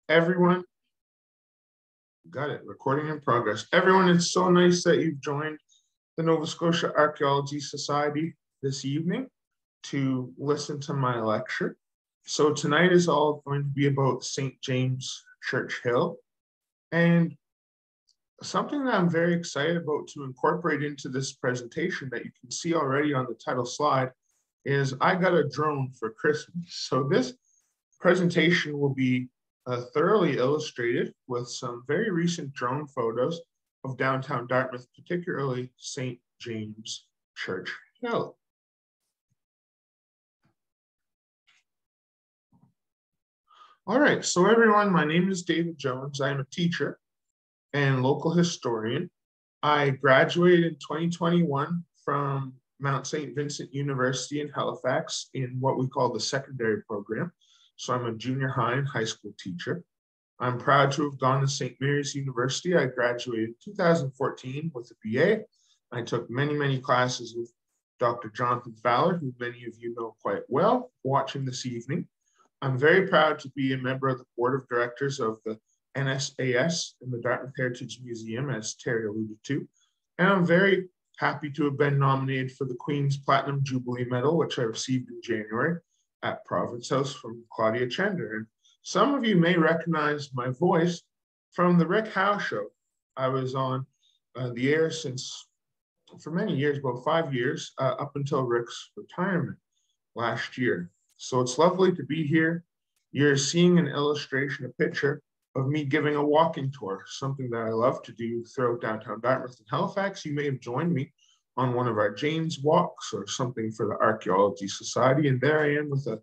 Everyone, got it, recording in progress. Everyone, it's so nice that you've joined the Nova Scotia Archaeology Society this evening to listen to my lecture. So tonight is all going to be about St. James Church Hill, and something that I'm very excited about to incorporate into this presentation that you can see already on the title slide is I got a drone for Christmas. So this presentation will be thoroughly illustrated with some very recent drone photos of downtown Dartmouth, particularly St. James Church Hill. All right, so everyone, my name is David Jones. I'm a teacher and local historian. I graduated in 2021 from Mount St. Vincent University in Halifax in what we call the secondary program. So I'm a junior high and high school teacher. I'm proud to have gone to St. Mary's University. I graduated in 2014 with a BA. I took many classes with Dr. Jonathan Fowler, who many of you know quite well, watching this evening. I'm very proud to be a member of the board of directors of the NSAS and the Dartmouth Heritage Museum, as Terry alluded to. And I'm very happy to have been nominated for the Queen's Platinum Jubilee Medal, which I received in January at Province House from Claudia Chender. And some of you may recognize my voice from the Rick Howe Show. I was on the air for many years, about 5 years, up until Rick's retirement last year. So it's lovely to be here. You're seeing an illustration, a picture of me giving a walking tour, something that I love to do throughout downtown Dartmouth and Halifax. You may have joined me on one of our Jane's walks or something for the Archaeology Society. And there I am with a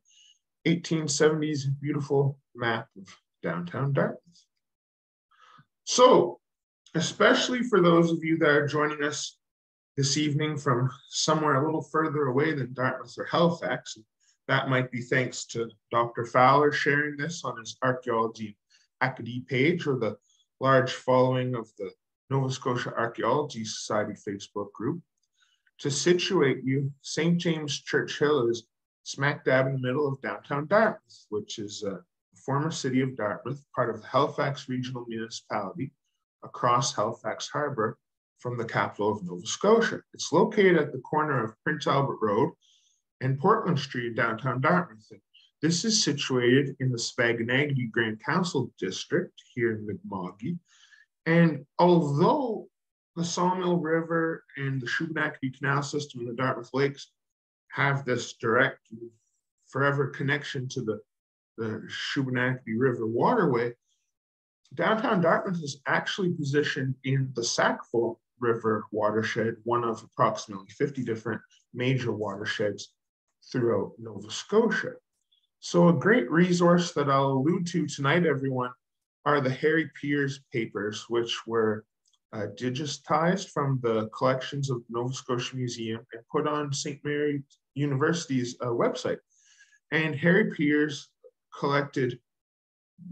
1870s beautiful map of downtown Dartmouth. So, especially for those of you that are joining us this evening from somewhere a little further away than Dartmouth or Halifax, that might be thanks to Dr. Fowler sharing this on his Archaeology Academy page or the large following of the Nova Scotia Archaeology Society Facebook group. To situate you, St. James Church Hill is smack dab in the middle of downtown Dartmouth, which is the former city of Dartmouth, part of the Halifax Regional Municipality, across Halifax Harbour from the capital of Nova Scotia. It's located at the corner of Prince Albert Road and Portland Street in downtown Dartmouth. And this is situated in the Spaganagity Grand Council District here in Mi'kma'ki. And although the Sawmill River and the Shubenacadie Canal System and the Dartmouth Lakes have this direct forever connection to the Shubenacadie River waterway, downtown Dartmouth is actually positioned in the Sackville River watershed, one of approximately 50 different major watersheds throughout Nova Scotia. So a great resource that I'll allude to tonight, everyone, are the Harry Piers papers, which were digitized from the collections of Nova Scotia Museum and put on St. Mary's University's website. And Harry Piers collected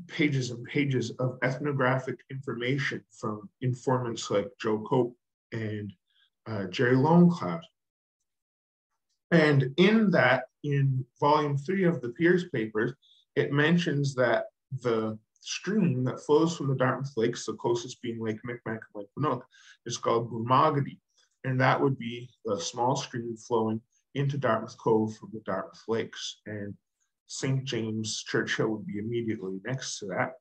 pages and pages of ethnographic information from informants like Joe Cope and Jerry Lonecloud. And in that, in volume 3 of the Piers papers, it mentions that the stream that flows from the Dartmouth Lakes, the closest being Lake Micmac and Lake Winnock, is called Boonmogity. And that would be the small stream flowing into Dartmouth Cove from the Dartmouth Lakes. And St. James Church Hill would be immediately next to that.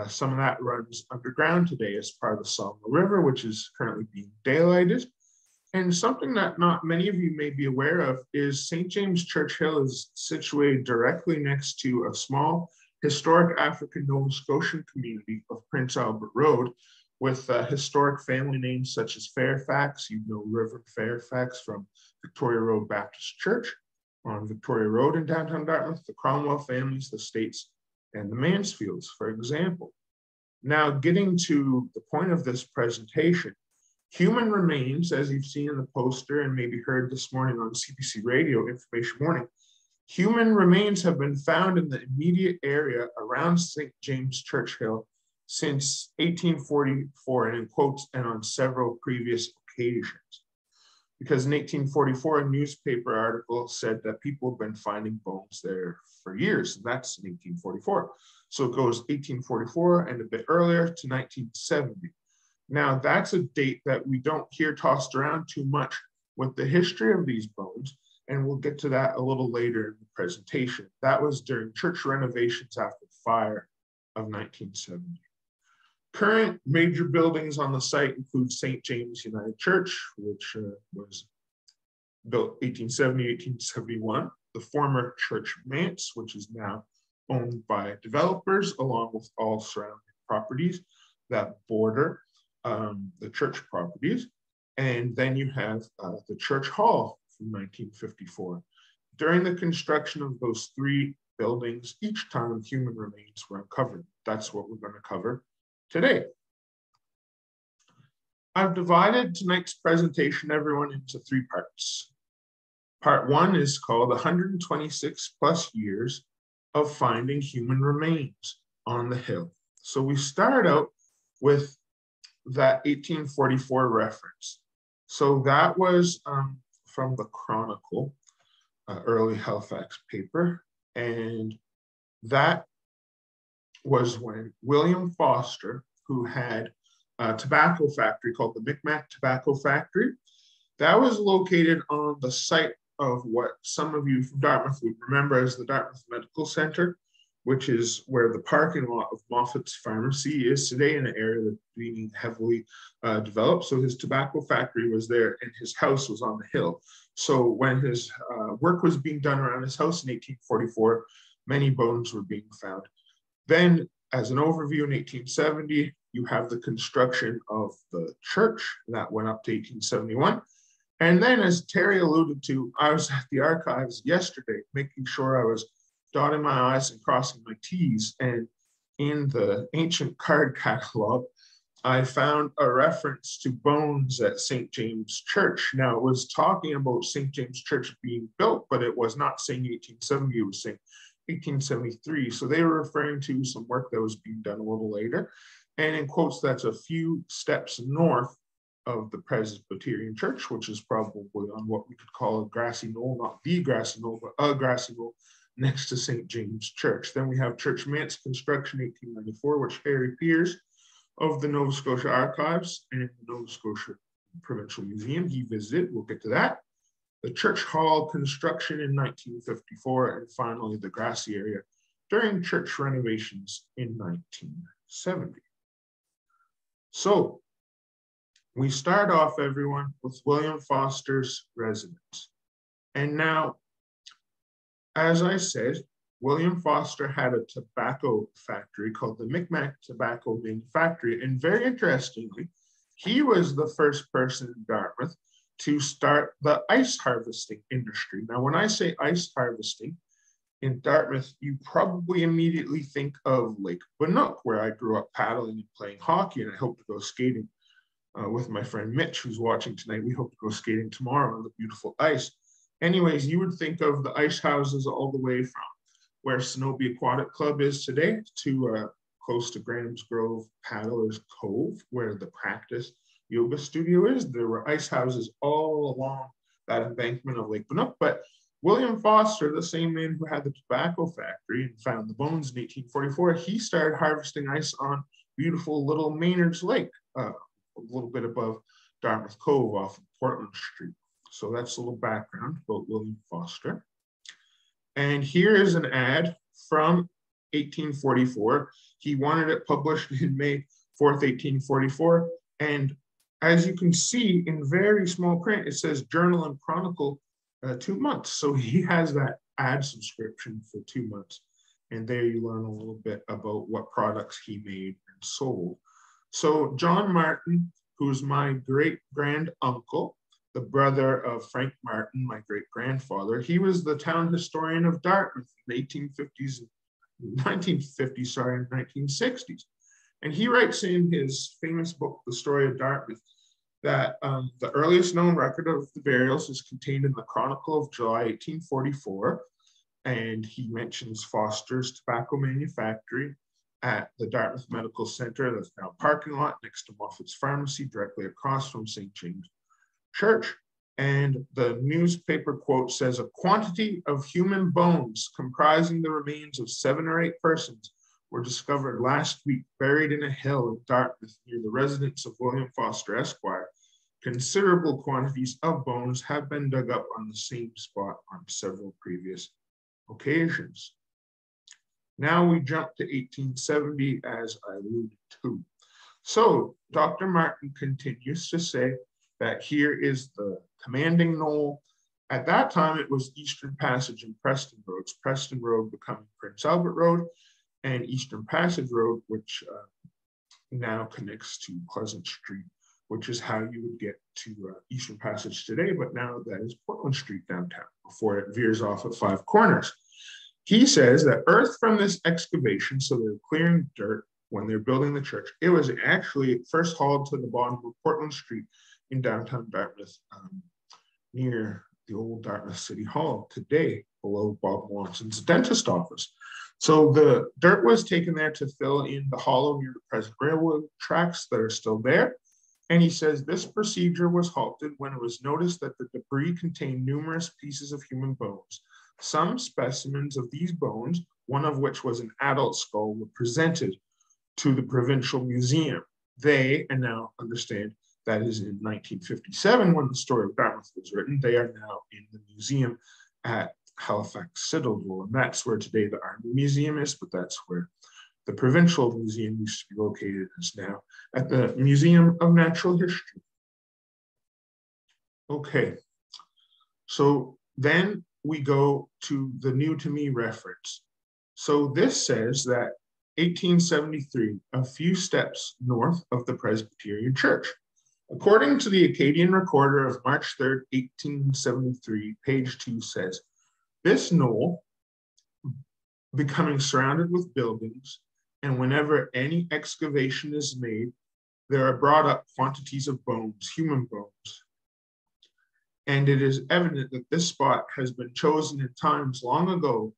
Some of that runs underground today as part of the Sawmill River, which is currently being daylighted. And something that not many of you may be aware of is St. James Church Hill is situated directly next to a small historic African Nova Scotian community of Prince Albert Road with historic family names such as Fairfax. You know Reverend Fairfax from Victoria Road Baptist Church on Victoria Road in downtown Dartmouth, the Cromwell families, the States, and the Mansfields, for example. Now, getting to the point of this presentation, human remains, as you've seen in the poster and maybe heard this morning on CBC Radio, Information Morning, human remains have been found in the immediate area around St. James Church Hill since 1844, and in quotes, and on several previous occasions. Because in 1844, a newspaper article said that people have been finding bones there for years. And that's in 1844. So it goes 1844 and a bit earlier to 1970. Now, that's a date that we don't hear tossed around too much with the history of these bones, and we'll get to that a little later in the presentation. That was during church renovations after the fire of 1970. Current major buildings on the site include St. James United Church, which was built 1870, 1871, the former Church Manse, which is now owned by developers, along with all surrounding properties that border the church properties. And then you have the Church Hall from 1954. During the construction of those three buildings, each time human remains were uncovered. That's what we're going to cover today. I've divided tonight's presentation, everyone, into three parts. Part one is called 126 plus years of finding human remains on the hill. So we start out with that 1844 reference. So that was from the Chronicle, early Halifax paper. And that was when William Foster, who had a tobacco factory called the Micmac Tobacco Factory, that was located on the site of what some of you from Dartmouth would remember as the Dartmouth Medical Center, which is where the parking lot of Moffat's Pharmacy is today, in an area that's being heavily developed. So his tobacco factory was there and his house was on the hill. So when his work was being done around his house in 1844, many bones were being found. Then, as an overview, in 1870, you have the construction of the church that went up to 1871. And then, as Terry alluded to, I was at the archives yesterday, making sure I was dotting my I's and crossing my T's. And in the ancient card catalog, I found a reference to bones at St. James Church. Now, it was talking about St. James Church being built, but it was not saying 1870, it was saying 1873. So they were referring to some work that was being done a little later. And in quotes, that's a few steps north of the Presbyterian Church, which is probably on what we could call a grassy knoll, not the grassy knoll, but a grassy knoll next to St. James Church. Then we have Church Manse construction, 1894, which Harry Peers of the Nova Scotia Archives and the Nova Scotia Provincial Museum, he visited, we'll get to that. The Church Hall construction in 1954, and finally the grassy area during church renovations in 1970. So we start off, everyone, with William Foster's residence. And now, as I said, William Foster had a tobacco factory called the Micmac Tobacco Manufactory. And very interestingly, he was the first person in Dartmouth to start the ice harvesting industry. Now, when I say ice harvesting in Dartmouth, you probably immediately think of Lake Bannock, where I grew up paddling and playing hockey, and I hope to go skating with my friend Mitch, who's watching tonight. We hope to go skating tomorrow on the beautiful ice. Anyways, you would think of the ice houses all the way from where Sonobe Aquatic Club is today to close to Graham's Grove Paddlers Cove, where the practice yoga studio is. There were ice houses all along that embankment of Lake Bannock. But William Foster, the same man who had the tobacco factory and found the bones in 1844, he started harvesting ice on beautiful little Maynard's Lake, a little bit above Dartmouth Cove off of Portland Street. So that's a little background about William Foster. And here is an ad from 1844. He wanted it published in May 4th, 1844. And as you can see in very small print, it says Journal and Chronicle 2 months. So he has that ad subscription for 2 months. And there you learn a little bit about what products he made and sold. So John Martin, who's my great-grand uncle, the brother of Frank Martin, my great-grandfather, he was the town historian of Dartmouth in the 1950s and 1960s. And he writes in his famous book, The Story of Dartmouth, that the earliest known record of the burials is contained in the Chronicle of July 1844. And he mentions Foster's tobacco manufactory at the Dartmouth Medical Center, that's now a parking lot next to Moffat's Pharmacy, directly across from St. James Church. And the newspaper quote says, a quantity of human bones comprising the remains of 7 or 8 persons were discovered last week buried in a hill in Dartmouth near the residence of William Foster, Esquire. Considerable quantities of bones have been dug up on the same spot on several previous occasions. Now we jump to 1870, as I alluded to. So Dr. Martin continues to say that here is the commanding knoll. At that time, it was Eastern Passage and Preston Roads, Preston Road becoming Prince Albert Road, and Eastern Passage Road, which now connects to Pleasant Street, which is how you would get to Eastern Passage today, but now that is Portland Street downtown before it veers off at 5 corners. He says that earth from this excavation, so they're clearing dirt when they're building the church, it was actually first hauled to the bottom of Portland Street in downtown Dartmouth, near the old Dartmouth City Hall today, below Bob Watson's dentist office. So the dirt was taken there to fill in the hollow near the present railroad tracks that are still there. And he says this procedure was halted when it was noticed that the debris contained numerous pieces of human bones. Some specimens of these bones, one of which was an adult skull, were presented to the Provincial Museum. They, and now understand that is in 1957 when the story of Dartmouth was written, they are now in the museum at Halifax Citadel, and that's where today the Army Museum is, but that's where the Provincial Museum used to be located, is now at the Museum of Natural History. Okay, so then we go to the new to me reference. So this says that 1873, a few steps north of the Presbyterian Church. According to the Acadian Recorder of March 3rd, 1873, page 2 says, this knoll, becoming surrounded with buildings, and whenever any excavation is made, there are brought up quantities of bones, human bones. And it is evident that this spot has been chosen in times long ago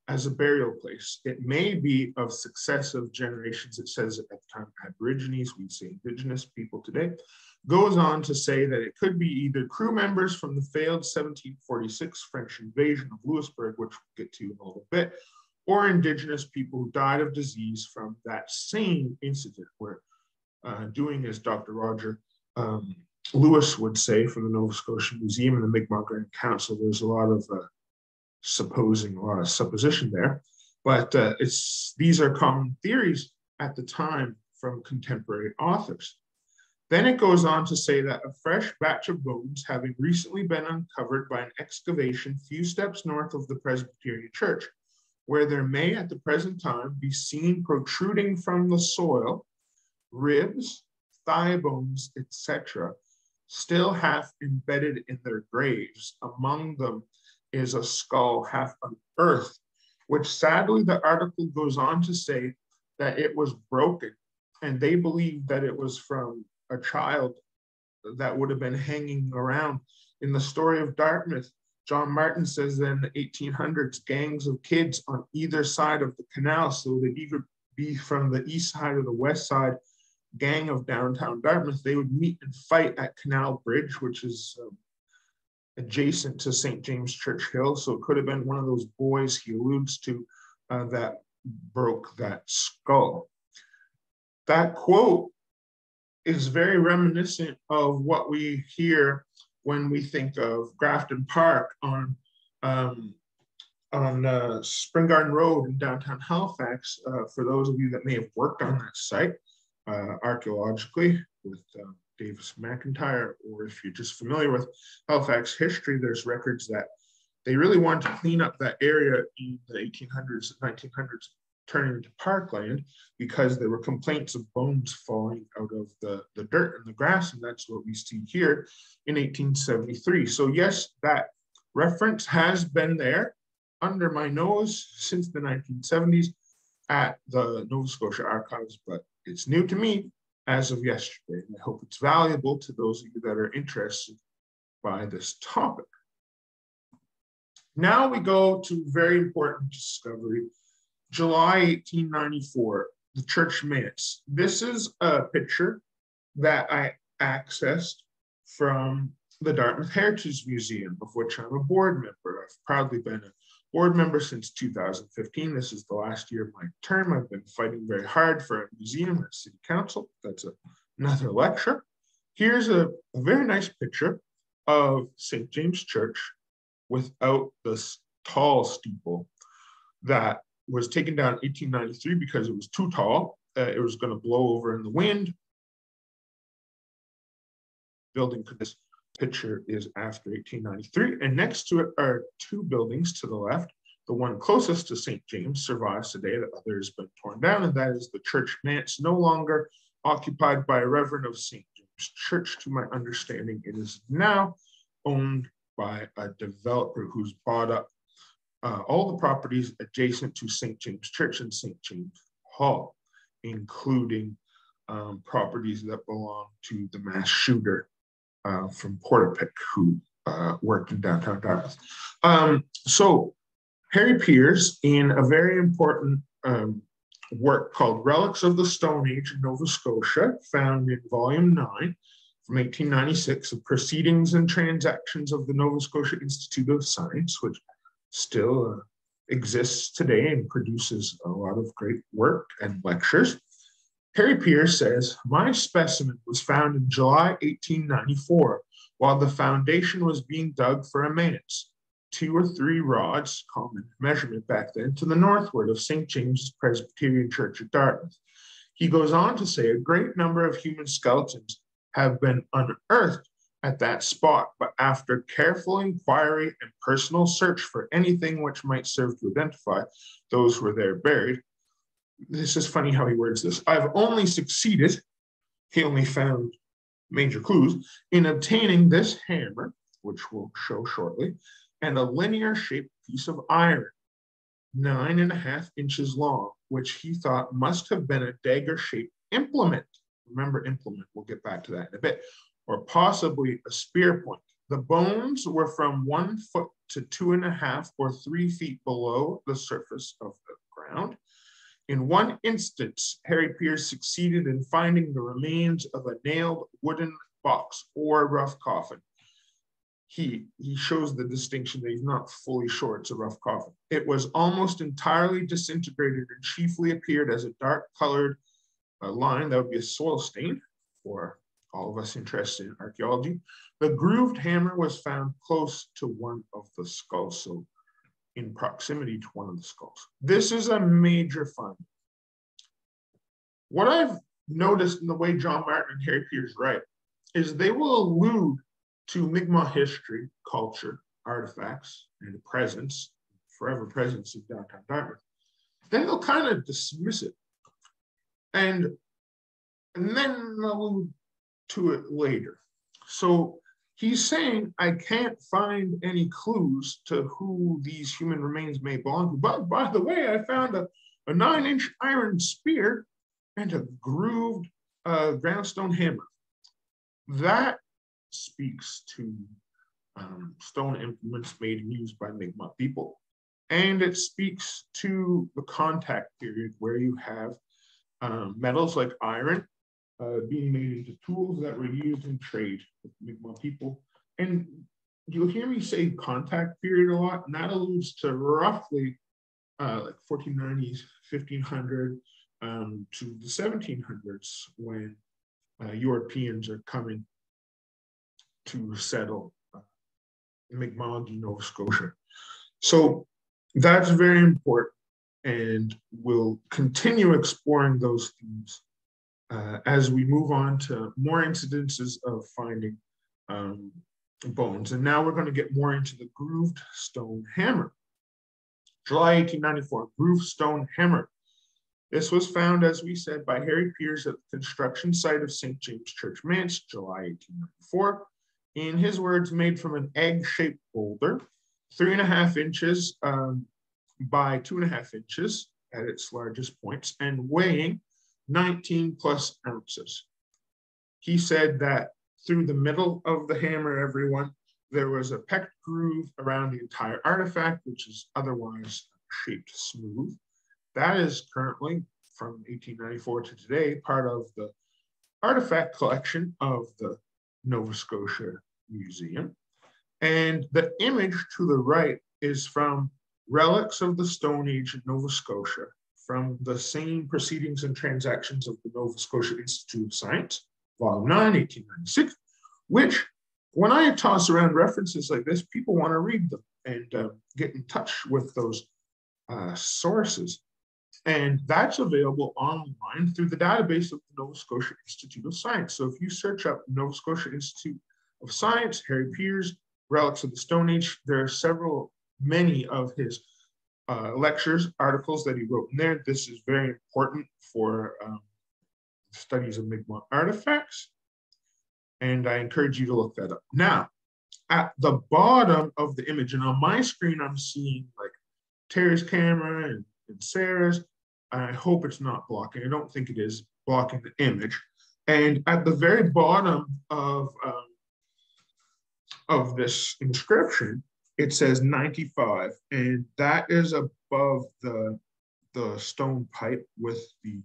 as a burial place. It may be of successive generations, it says at the time Aborigines, we'd say Indigenous people today, goes on to say that it could be either crew members from the failed 1746 French invasion of Louisbourg, which we'll get to in a little bit, or Indigenous people who died of disease from that same incident, where doing as Dr. Roger Lewis would say from the Nova Scotia Museum and the Mi'kmaq Grand Council, there's a lot of supposition there, but these are common theories at the time from contemporary authors. Then it goes on to say that a fresh batch of bones having recently been uncovered by an excavation few steps north of the Presbyterian Church, where there may at the present time be seen protruding from the soil ribs, thigh bones, etc., still half embedded in their graves. Among them is a skull half unearthed, which sadly the article goes on to say that it was broken, and they believe that it was from a child that would have been hanging around. In the story of Dartmouth, John Martin says that in the 1800s, gangs of kids on either side of the canal, so they'd either be from the east side or the west side, gang of downtown Dartmouth, they would meet and fight at Canal Bridge, which is adjacent to St. James Church Hill. So it could have been one of those boys he alludes to that broke that skull. That quote is very reminiscent of what we hear when we think of Grafton Park on Spring Garden Road in downtown Halifax. For those of you that may have worked on that site archaeologically with Davis McIntyre, or if you're just familiar with Halifax history, there's records that they really wanted to clean up that area in the 1800s, 1900s, turning into parkland, because there were complaints of bones falling out of the dirt and the grass, and that's what we see here in 1873. So yes, that reference has been there under my nose since the 1970s at the Nova Scotia Archives, but it's new to me as of yesterday. And I hope it's valuable to those of you that are interested by this topic. Now we go to a very important discovery. July 1894, the church minutes. This is a picture that I accessed from the Dartmouth Heritage Museum, of which I'm a board member. I've proudly been a board member since 2015. This is the last year of my term. I've been fighting very hard for a museum at City Council. That's another lecture. Here's a very nice picture of St. James Church without this tall steeple that was taken down in 1893 because it was too tall. It was going to blow over in the wind. Building, this picture is after 1893, and next to it are two buildings to the left. The one closest to St. James survives today, the other has been torn down, and that is the church manse, no longer occupied by a reverend of St. James Church. To my understanding, it is now owned by a developer who's bought up all the properties adjacent to St. James Church and St. James Hall, including properties that belong to the mass shooter from Portapique, who worked in downtown Dartmouth. So Harry Peers, in a very important work called Relics of the Stone Age in Nova Scotia, found in volume 9 from 1896 of Proceedings and Transactions of the Nova Scotia Institute of Science, which still exists today and produces a lot of great work and lectures. Harry Peers says, my specimen was found in July 1894 while the foundation was being dug for a manse, 2 or 3 rods, common measurement back then, to the northward of St. James's Presbyterian Church at Dartmouth. He goes on to say a great number of human skeletons have been unearthed at that spot, but after careful inquiry and personal search for anything which might serve to identify those who were there buried, this is funny how he words this, I've only succeeded, he only found major clues, in obtaining this hammer, which we'll show shortly, and a linear shaped piece of iron, 9.5 inches long, which he thought must have been a dagger shaped implement. Remember implement, we'll get back to that in a bit, or possibly a spear point. The bones were from 1 foot to 2.5 or 3 feet below the surface of the ground. In one instance, Harry Peers succeeded in finding the remains of a nailed wooden box or rough coffin. He shows the distinction that he's not fully sure it's a rough coffin. It was almost entirely disintegrated and chiefly appeared as a dark-colored line. That would be a soil stain for all of us interested in archaeology. The grooved hammer was found close to one of the skulls, so in proximity to one of the skulls. This is a major finding. What I've noticed in the way John Martin and Harry Peers write is they will allude to Mi'kmaq history, culture, artifacts, and a presence, forever presence of downtown Dartmouth. Then they'll kind of dismiss it. And then they'll allude to it later. So he's saying, I can't find any clues to who these human remains may belong to. But by the way, I found a 9-inch iron spear and a grooved groundstone hammer. That speaks to stone implements made and used by Mi'kmaq people. And it speaks to the contact period where you have metals like iron being made into tools that were used in trade with Mi'kmaq people. And you'll hear me say contact period a lot, and that alludes to roughly like 1490s, 1500 to the 1700s when Europeans are coming to settle Mi'kmaq, Nova Scotia. So that's very important, and we'll continue exploring those themes as we move on to more incidences of finding bones. And now we're going to get more into the grooved stone hammer. July 1894, grooved stone hammer. This was found, as we said, by Harry Peers at the construction site of St. James Church Manse, July 1894. In his words, made from an egg-shaped boulder, 3.5 inches by 2.5 inches at its largest points, and weighing 19 plus ounces. He said that through the middle of the hammer, everyone, there was a pecked groove around the entire artifact, which is otherwise shaped smooth. That is currently, from 1894 to today, part of the artifact collection of the Nova Scotia Museum. And the image to the right is from Relics of the Stone Age in Nova Scotia, from the same Proceedings and Transactions of the Nova Scotia Institute of Science, Volume 9, 1896, which, when I toss around references like this, people want to read them and get in touch with those sources. And that's available online through the database of the Nova Scotia Institute of Science. So if you search up Nova Scotia Institute of Science, Harry Piers, Relics of the Stone Age, there are many of his lectures, articles that he wrote in there. This is very important for studies of Mi'kmaq artifacts. And I encourage you to look that up. Now, at the bottom of the image, and on my screen, I'm seeing like Terry's camera and Sarah's. I hope it's not blocking. I don't think it is blocking the image. And at the very bottom of this inscription, it says 95, and that is above the stone pipe with the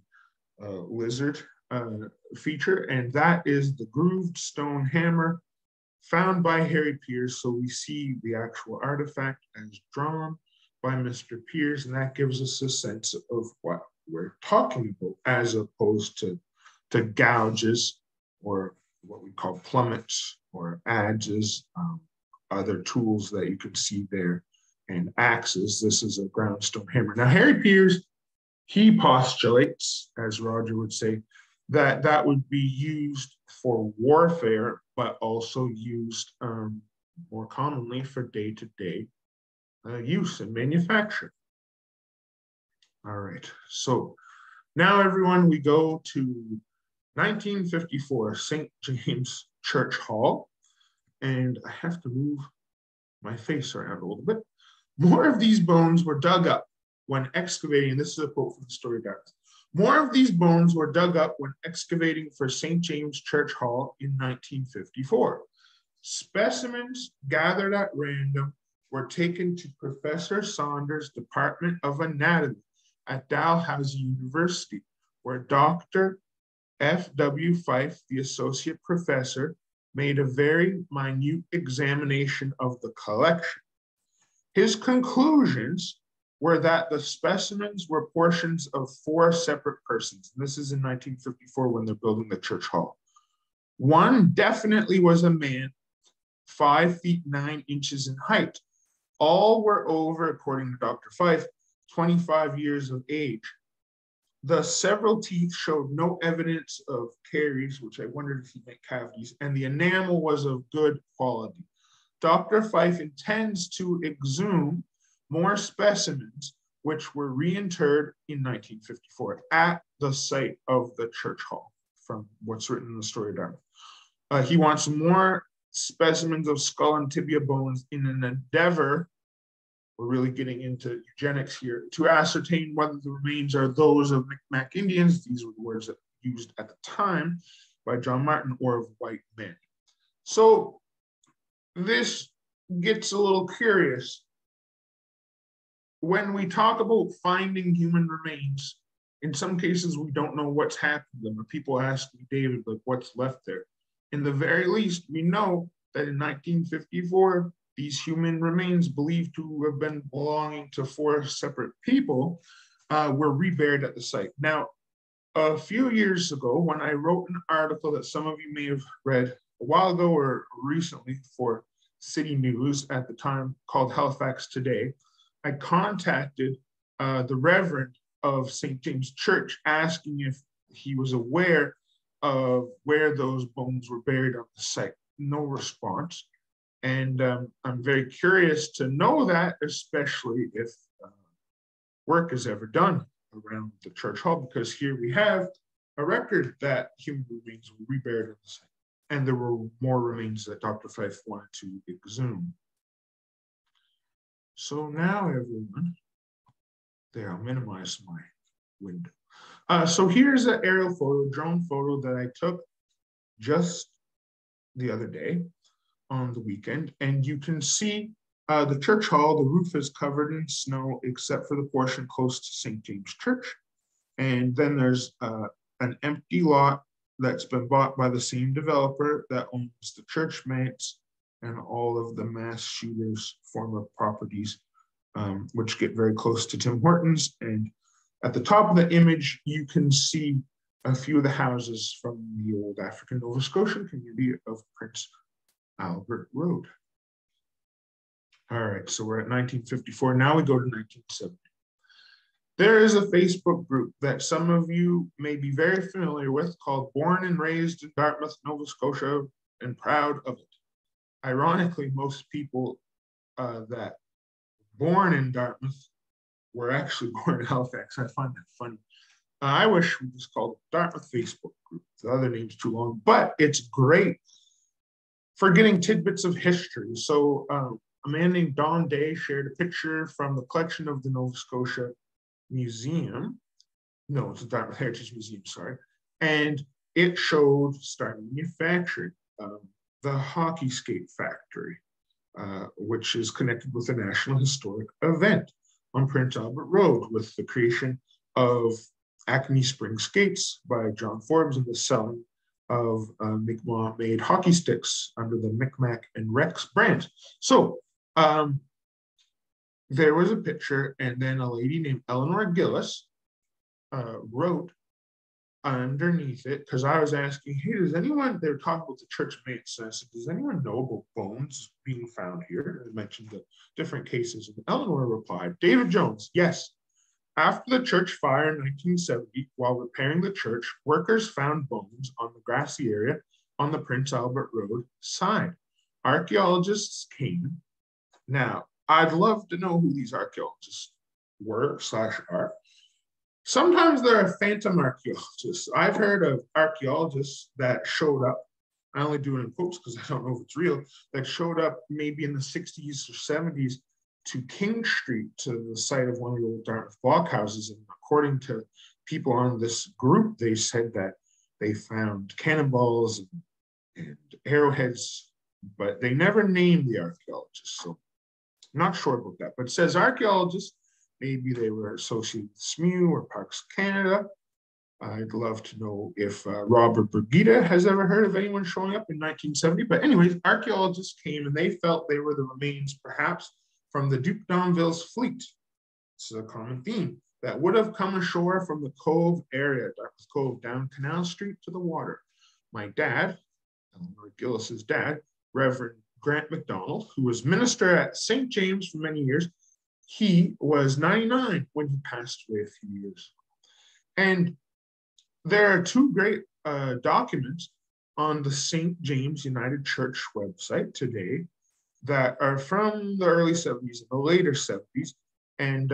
lizard feature, and that is the grooved stone hammer found by Harry Piers. So we see the actual artifact as drawn by Mr. Piers, and that gives us a sense of what we're talking about, as opposed to gouges or what we call plummets or adges, other tools that you can see there, and axes. This is a ground stone hammer. Now, Harry Piers, he postulates, as Roger would say, that that would be used for warfare, but also used more commonly for day-to-day use and manufacture. All right, so now everyone, we go to 1954, St. James Church Hall, and I have to move my face around a little bit. More of these bones were dug up when excavating, this is a quote from the story of Dartmouth. More of these bones were dug up when excavating for St. James Church Hall in 1954. Specimens gathered at random were taken to Professor Saunders' Department of Anatomy at Dalhousie University, where Dr. F.W. Fife, the associate professor, made a very minute examination of the collection. His conclusions were that the specimens were portions of 4 separate persons. This is in 1954 when they're building the church hall. One definitely was a man, 5 feet 9 inches in height. All were over, according to Dr. Fife, 25 years of age. The several teeth showed no evidence of caries, which I wondered if he meant cavities, and the enamel was of good quality. Dr. Fife intends to exhume more specimens, which were reinterred in 1954 at the site of the church hall, from what's written in the story of Dartmouth. He wants more specimens of skull and tibia bones in an endeavor, we're really getting into eugenics here, to ascertain whether the remains are those of Mi'kmaq Indians, these were the words that were used at the time by John Martin, or of white men. So this gets a little curious. When we talk about finding human remains, in some cases we don't know what's happened to them, or people ask me, David, like, what's left there? In the very least, we know that in 1954, these human remains believed to have been belonging to 4 separate people were reburied at the site. Now, a few years ago, when I wrote an article that some of you may have read a while ago or recently for City News at the time, called Halifax Today, I contacted the Reverend of St. James Church asking if he was aware of where those bones were buried on the site. No response. And I'm very curious to know that, especially if work is ever done around the church hall, because here we have a record that human remains were reburied on the site. And there were more remains that Dr. Fife wanted to exhume. So now, everyone, there, I'll minimize my window. So here's an aerial photo, drone photo that I took just the other day on the weekend. And you can see the church hall, the roof is covered in snow, except for the portion close to St. James Church. And then there's an empty lot that's been bought by the same developer that owns the church mates and all of the mass shooters' former properties, which get very close to Tim Hortons. And at the top of the image, you can see a few of the houses from the old African Nova Scotian community of Prince Albert Road. All right, so we're at 1954. Now we go to 1970. There is a Facebook group that some of you may be very familiar with called Born and Raised in Dartmouth, Nova Scotia, and Proud of It. Ironically, most people that born in Dartmouth were actually born in Halifax. I find that funny. I wish we just called it Dartmouth Facebook group. The other name's too long, but it's great for getting tidbits of history. So a man named Don Day shared a picture from the collection of the Nova Scotia Museum. No, it's the Dartmouth Heritage Museum, sorry. And it showed Star Manufacturing, the hockey skate factory, which is connected with a national historic event on Prince Albert Road with the creation of Acme Spring Skates by John Forbes and the selling of Mi'kmaq-made hockey sticks under the Micmac and Rex brand. So there was a picture, and then a lady named Eleanor Gillis wrote underneath it, because I was asking, hey, does anyone, they were talking about the church mates, and I said, does anyone know about bones being found here? I mentioned the different cases, and Eleanor replied, David Jones, yes. After the church fire in 1970, while repairing the church, workers found bones on the grassy area on the Prince Albert Road side. Archaeologists came. Now, I'd love to know who these archaeologists were / are. Sometimes there are phantom archaeologists. I've heard of archaeologists that showed up, I only do it in quotes because I don't know if it's real, that showed up maybe in the 60s or 70s to King Street, to the site of one of the old Dartmouth blockhouses. And according to people on this group, they said that they found cannonballs and arrowheads, but they never named the archaeologists. So I'm not sure about that, but it says archaeologists. Maybe they were associated with SMU or Parks Canada. I'd love to know if Robert Brigida has ever heard of anyone showing up in 1970. But anyways, archaeologists came and they felt they were the remains, perhaps, from the Duke d'Anville's fleet. This is a common theme that would have come ashore from the Cove area, Dartmouth Cove, down Canal Street to the water. My dad, Eleanor Gillis's dad, Reverend Grant MacDonald, who was minister at St. James for many years, he was 99 when he passed away a few years. And there are two great documents on the St. James United Church website today that are from the early 70s and the later 70s. And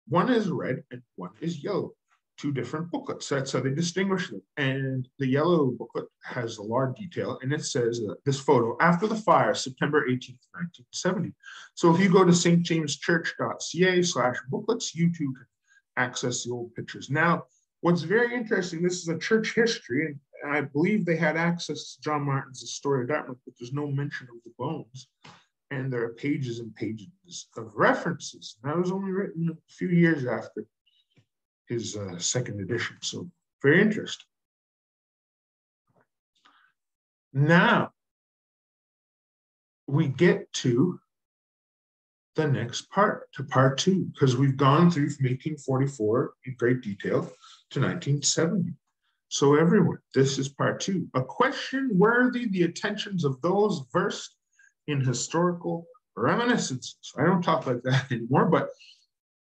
one is red and one is yellow, two different booklets. That's how they distinguish them. And the yellow booklet has a lot of detail, and it says this photo, after the fire, September 18th, 1970. So if you go to stjameschurch.ca/booklets, you too can access the old pictures. Now, what's very interesting, this is a church history, and I believe they had access to John Martin's The Story of Dartmouth, but there's no mention of the bones. And there are pages and pages of references. And that was only written a few years after his second edition. So very interesting. Now we get to the next part, to part two, because we've gone through from 1844 in great detail to 1970. So everyone, this is part two, a question worthy the attentions of those versed in historical reminiscences. I don't talk like that anymore, but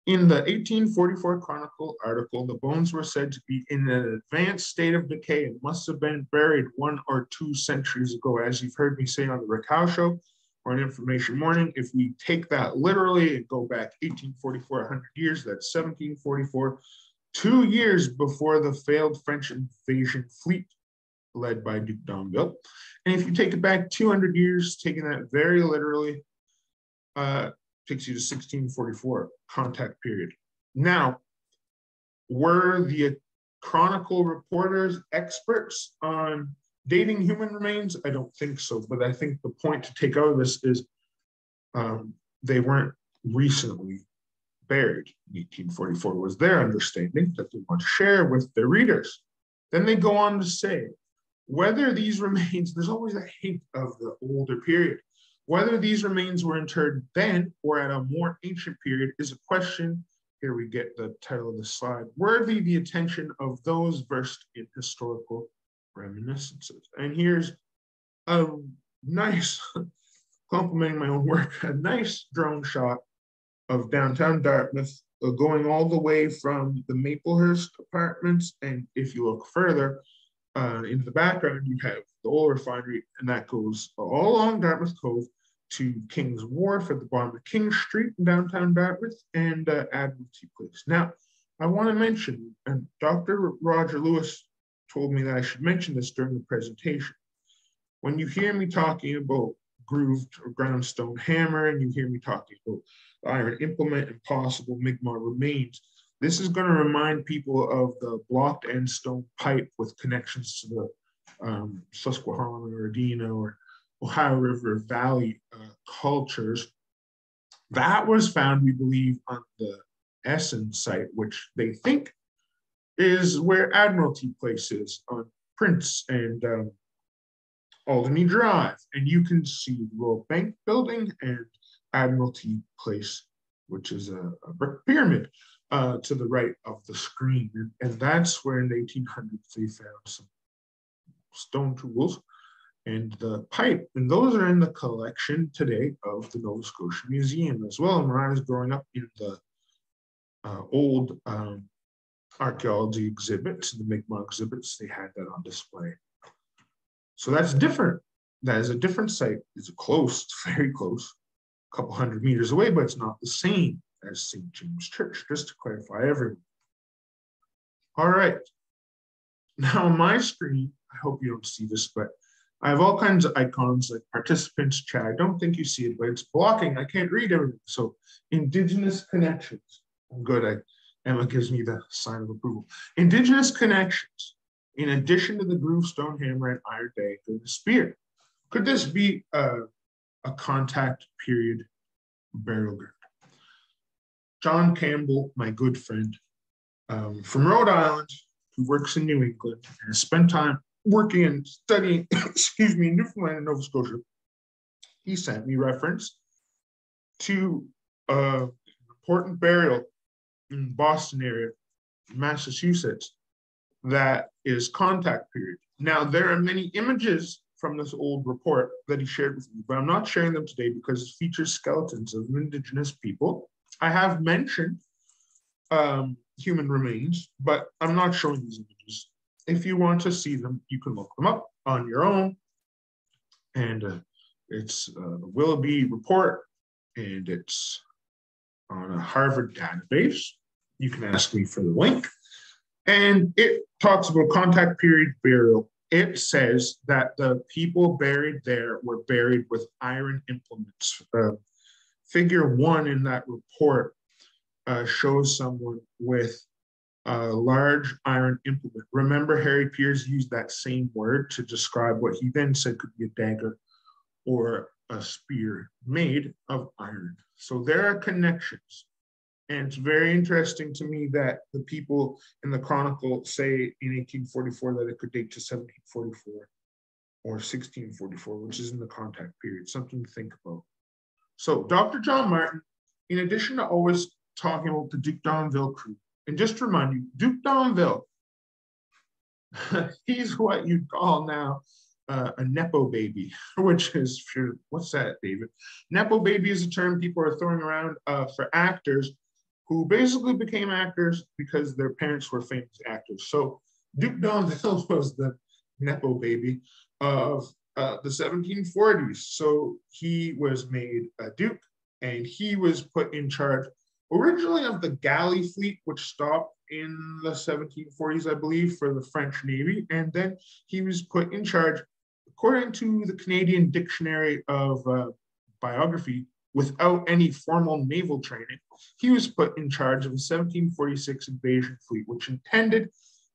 in the 1844 Chronicle article, the bones were said to be in an advanced state of decay and must have been buried 1 or 2 centuries ago. As you've heard me say on the Rick Howe Show or in Information Morning, if we take that literally and go back 1844, 100 years, that's 1744, 2 years before the failed French invasion fleet led by Duke d'Anville. And if you take it back 200 years, taking that very literally, takes you to 1644, contact period. Now, were the Chronicle reporters experts on dating human remains? I don't think so, but I think the point to take out of this is they weren't recently buried in 1844, was their understanding that they want to share with their readers. Then they go on to say, whether these remains, there's always a hint of the older period, Whether these remains were interred then or at a more ancient period is a question, here we get the title of the slide, worthy the attention of those versed in historical reminiscences. And here's a nice, complimenting my own work, a nice drone shot of downtown Dartmouth, going all the way from the Maplehurst apartments. And if you look further into the background, you have the oil refinery, and that goes all along Dartmouth Cove to King's Wharf at the bottom of King Street in downtown Dartmouth and Admiralty Place. Now, I want to mention, and Dr. Roger Lewis told me that I should mention this during the presentation. When you hear me talking about grooved or ground stone hammer, and you hear me talking about iron implement and possible Mi'kmaq remains, this is going to remind people of the blocked end stone pipe with connections to the Susquehanna or Adena or Ohio River Valley cultures. That was found, we believe, on the Essen site, which they think is where Admiralty Place is on Prince and Alderney Drive. And you can see the Royal Bank Building and Admiralty Place, which is a brick pyramid to the right of the screen. And that's where in the 1800s they found some stone tools and the pipe. And those are in the collection today of the Nova Scotia Museum as well. And when I was growing up in the old archaeology exhibits, the Mi'kmaq exhibits, they had that on display. So that's different. That is a different site. It's close, very close, a couple hundred meters away, but it's not the same as St. James Church, just to clarify everyone. All right. Now on my screen, I hope you don't see this, but I have all kinds of icons like participants, chat. I don't think you see it, but it's blocking. I can't read everything. So Indigenous connections. I'm good. Emma gives me the sign of approval. Indigenous connections, in addition to the groove stone hammer and iron dagger and the spear. Could this be a contact period burial ground? John Campbell, my good friend from Rhode Island, who works in New England and has spent time working and studying, excuse me, in Newfoundland and Nova Scotia, he sent me reference to an important burial in Boston area, Massachusetts, that is contact period. Now, there are many images from this old report that he shared with me, but I'm not sharing them today because it features skeletons of Indigenous people. I have mentioned human remains, but I'm not showing these images. If you want to see them, you can look them up on your own. And it's the Willoughby report, and it's on a Harvard database. You can ask me for the link. And it talks about contact period burial. It says that the people buried there were buried with iron implements. Figure 1 in that report shows someone with a large iron implement. Remember, Harry Piers used that same word to describe what he then said could be a dagger or a spear made of iron. So there are connections. And it's very interesting to me that the people in the Chronicle say in 1844 that it could date to 1744 or 1644, which is in the contact period, something to think about. So Dr. John Martin, in addition to always talking about the Duke d'Anville crew, and just to remind you, Duke d'Anville, he's what you'd call now a Nepo baby, which is, what's that, David? Nepo baby is a term people are throwing around for actors who basically became actors because their parents were famous actors. So Duke d'Anville was the Nepo baby of the 1740s. So he was made a duke, and he was put in charge originally of the galley fleet, which stopped in the 1740s, I believe, for the French Navy. And then he was put in charge, according to the Canadian Dictionary of Biography, without any formal naval training. He was put in charge of the 1746 invasion fleet, which intended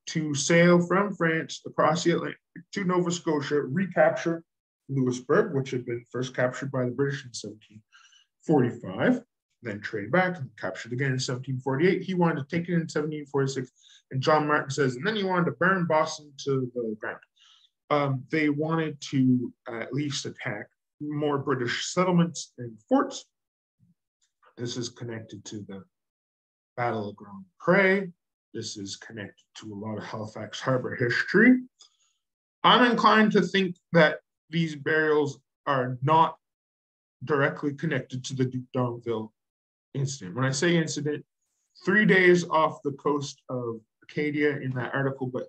to sail from France across the Atlantic to Nova Scotia, recapture Louisbourg, which had been first captured by the British in 1745, then trade back and captured again in 1748. He wanted to take it in 1746, and John Martin says, and then he wanted to burn Boston to the ground. They wanted to at least attack more British settlements and forts. This is connected to the Battle of Grand Pre. This is connected to a lot of Halifax Harbor history. I'm inclined to think that these burials are not directly connected to the Duke d'Anville incident. When I say incident, 3 days off the coast of Acadia in that article, but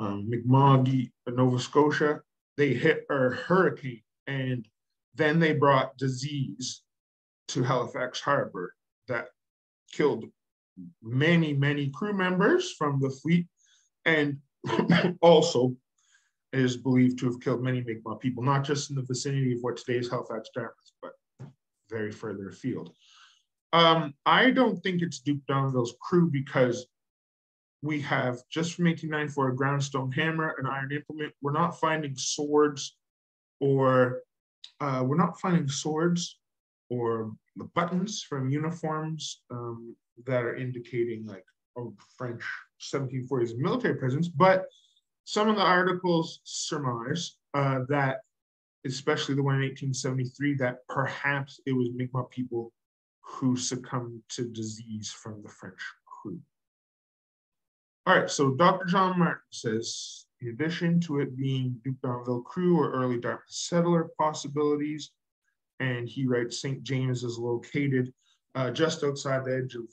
Mi'kmaq, Nova Scotia, they hit a hurricane, and then they brought disease to Halifax Harbor that killed many, many crew members from the fleet, and also is believed to have killed many Mi'kmaq people, not just in the vicinity of what today is Halifax, Dartmouth, but very further afield. I don't think it's Duke d'Anville's crew, because we have, just from 1894, a groundstone hammer, an iron implement. We're not finding swords or the buttons from uniforms that are indicating like French 1740s military presence. But some of the articles surmise that, especially the one in 1873, that perhaps it was Mi'kmaq people who succumbed to disease from the French crew. All right, so Dr. John Martin says, in addition to it being Duke d'Anville crew or early Dartmouth settler possibilities, and he writes St. James is located just outside the edge of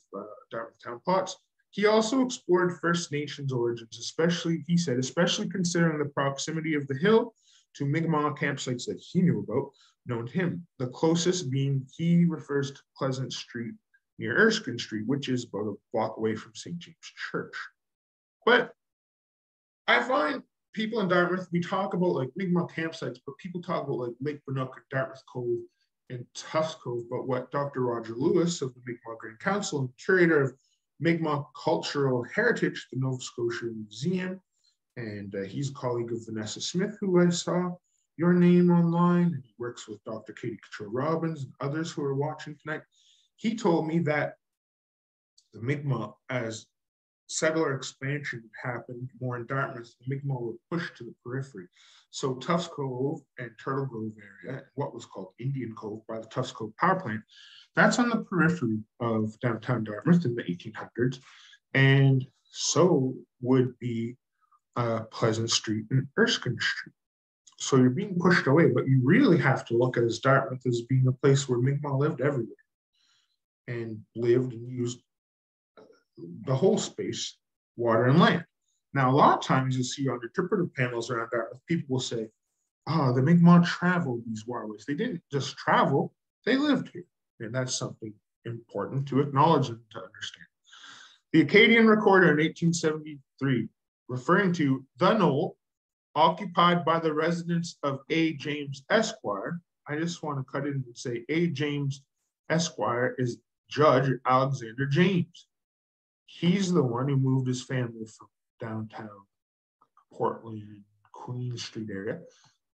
Dartmouth town plots. He also explored First Nations origins, especially considering the proximity of the hill to Mi'kmaq campsites that he knew about, known to him. The closest being, he refers to Pleasant Street near Erskine Street, which is about a block away from St. James Church. But I find people in Dartmouth, we talk about like Mi'kmaq campsites, but people talk about like Lake Bannock and Dartmouth Cove and Tufts Cove. But what Dr. Roger Lewis of the Mi'kmaq Grand Council and curator of Mi'kmaq Cultural Heritage, the Nova Scotia Museum, and he's a colleague of Vanessa Smith, who I saw your name online, and he works with Dr. Katie Couture-Robbins and others who are watching tonight. He told me that the Mi'kmaq, as settler expansion happened more in Dartmouth, the Mi'kmaq were pushed to the periphery. So Tufts Cove and Turtle Grove area, what was called Indian Cove by the Tufts Cove power plant, that's on the periphery of downtown Dartmouth in the 1800s. And so would be Pleasant Street and Erskine Street. So you're being pushed away, but you really have to look at as Dartmouth as being a place where Mi'kmaq lived everywhere and lived and used the whole space, water and land. Now, a lot of times you'll see on interpretive panels around Dartmouth, people will say, the Mi'kmaq traveled these waterways. They didn't just travel, they lived here. And that's something important to acknowledge and to understand. The Acadian Recorder in 1873, referring to the knoll occupied by the residents of A. James Esquire, I just want to cut in and say A. James Esquire is Judge Alexander James. He's the one who moved his family from downtown Portland, Queen Street area,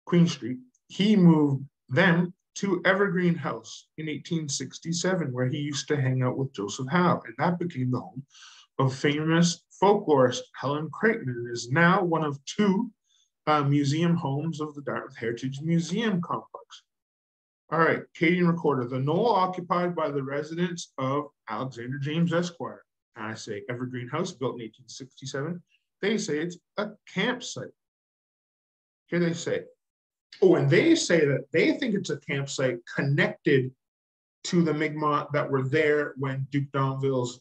Queen Street. He moved them to Evergreen House in 1867, where he used to hang out with Joseph Howe, and that became the home of famous folklorist Helen Creighton, and is now one of two museum homes of the Dartmouth Heritage Museum complex. All right, Acadian Recorder, the knoll occupied by the residents of Alexander James Esquire. I say Evergreen House, built in 1867. They say it's a campsite. Here they say, and they say that they think it's a campsite connected to the Mi'kmaq that were there when Duke d'Anville's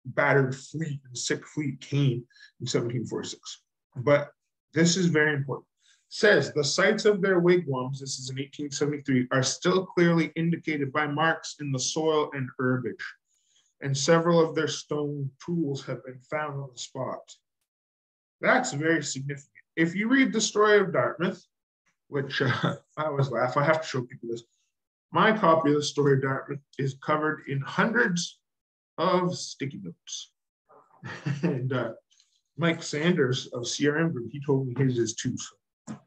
battered fleet and sick fleet came in 1746. But this is very important. It says the sites of their wigwams, this is in 1873, are still clearly indicated by marks in the soil and herbage, and several of their stone tools have been found on the spot. That's very significant. If you read the story of Dartmouth, which I always laugh, I have to show people this. My copy of the story of Dartmouth is covered in hundreds of sticky notes. And Mike Sanders of CRM Group, he told me his is too. So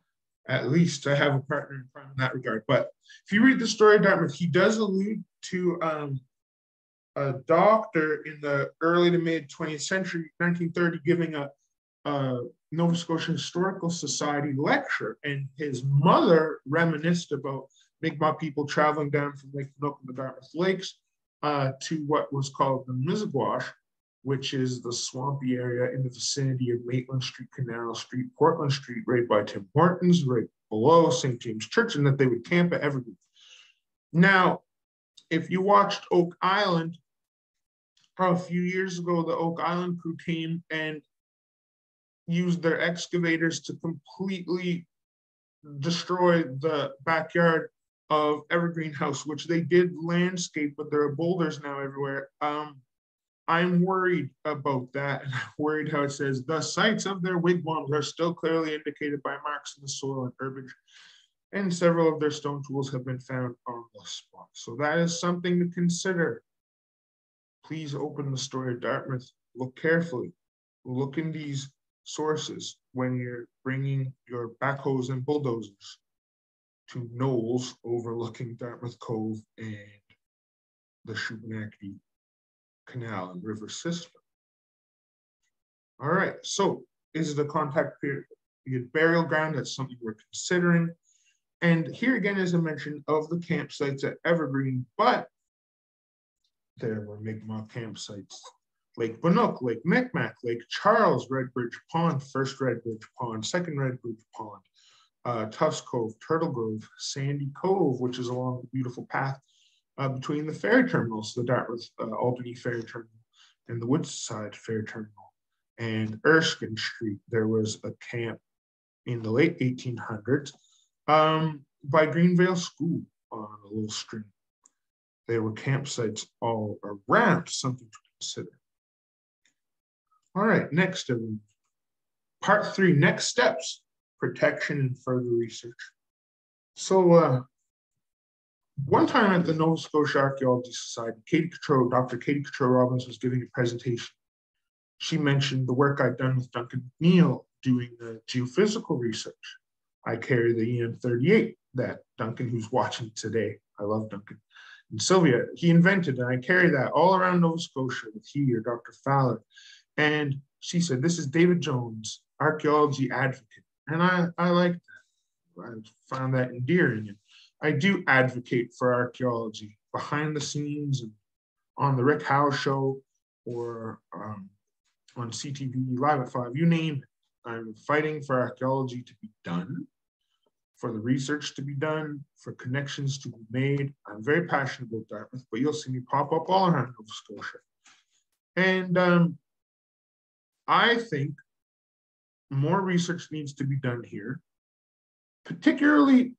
at least I have a partner in crime in that regard. But if you read the story of Dartmouth, he does allude to a doctor in the early to mid 20th century, 1930, giving a Nova Scotia Historical Society lecture, and his mother reminisced about Mi'kmaq people traveling down from Lake Nook and the Dartmouth Lakes to what was called the Mizigwash, which is the swampy area in the vicinity of Maitland Street, Canal Street, Portland Street, right by Tim Hortons, right below St. James Church, and that they would camp at Evergreen. Now, if you watched Oak Island, a few years ago, the Oak Island crew came and used their excavators to completely destroy the backyard of Evergreen House, which they did landscape, but there are boulders now everywhere. I'm worried about that. And I'm worried how it says the sites of their wigwams are still clearly indicated by marks in the soil and herbage, and several of their stone tools have been found on the spot. So that is something to consider. Please open the story of Dartmouth. Look carefully. Look in these sources when you're bringing your backhoes and bulldozers to knolls overlooking Dartmouth Cove and the Shubenacadie Canal and river system. All right, so is the contact period burial ground? That's something we're considering. And here again is a mention of the campsites at Evergreen, but there were Mi'kmaq campsites. Lake Bannock, Lake Micmac, Lake Charles, Redbridge Pond, first Redbridge Pond, second Redbridge Pond, Tufts Cove, Turtle Grove, Sandy Cove, which is along the beautiful path between the ferry terminals, the Dartmouth Albany Ferry Terminal and the Woodside Ferry Terminal, and Erskine Street. There was a camp in the late 1800s by Greenvale School on a little stream. There were campsites all around, something to consider. All right, next, part 3, next steps, protection and further research. So one time at the Nova Scotia Archaeology Society, Dr. Katie Cottrell Robbins was giving a presentation. She mentioned the work I'd done with Duncan McNeil doing the geophysical research. I carry the EM38 that Duncan, who's watching today, I love Duncan, and Sylvia, he invented, and I carry that all around Nova Scotia with he or Dr. Fowler. And she said, this is David Jones, archaeology advocate. And I like that. I found that endearing. And I do advocate for archaeology behind the scenes and on the Rick Howe show or on CTV, Live at 5, you name it. I'm fighting for archaeology to be done, for the research to be done, for connections to be made. I'm very passionate about Dartmouth, but you'll see me pop up all around Nova Scotia. And I think more research needs to be done here, particularly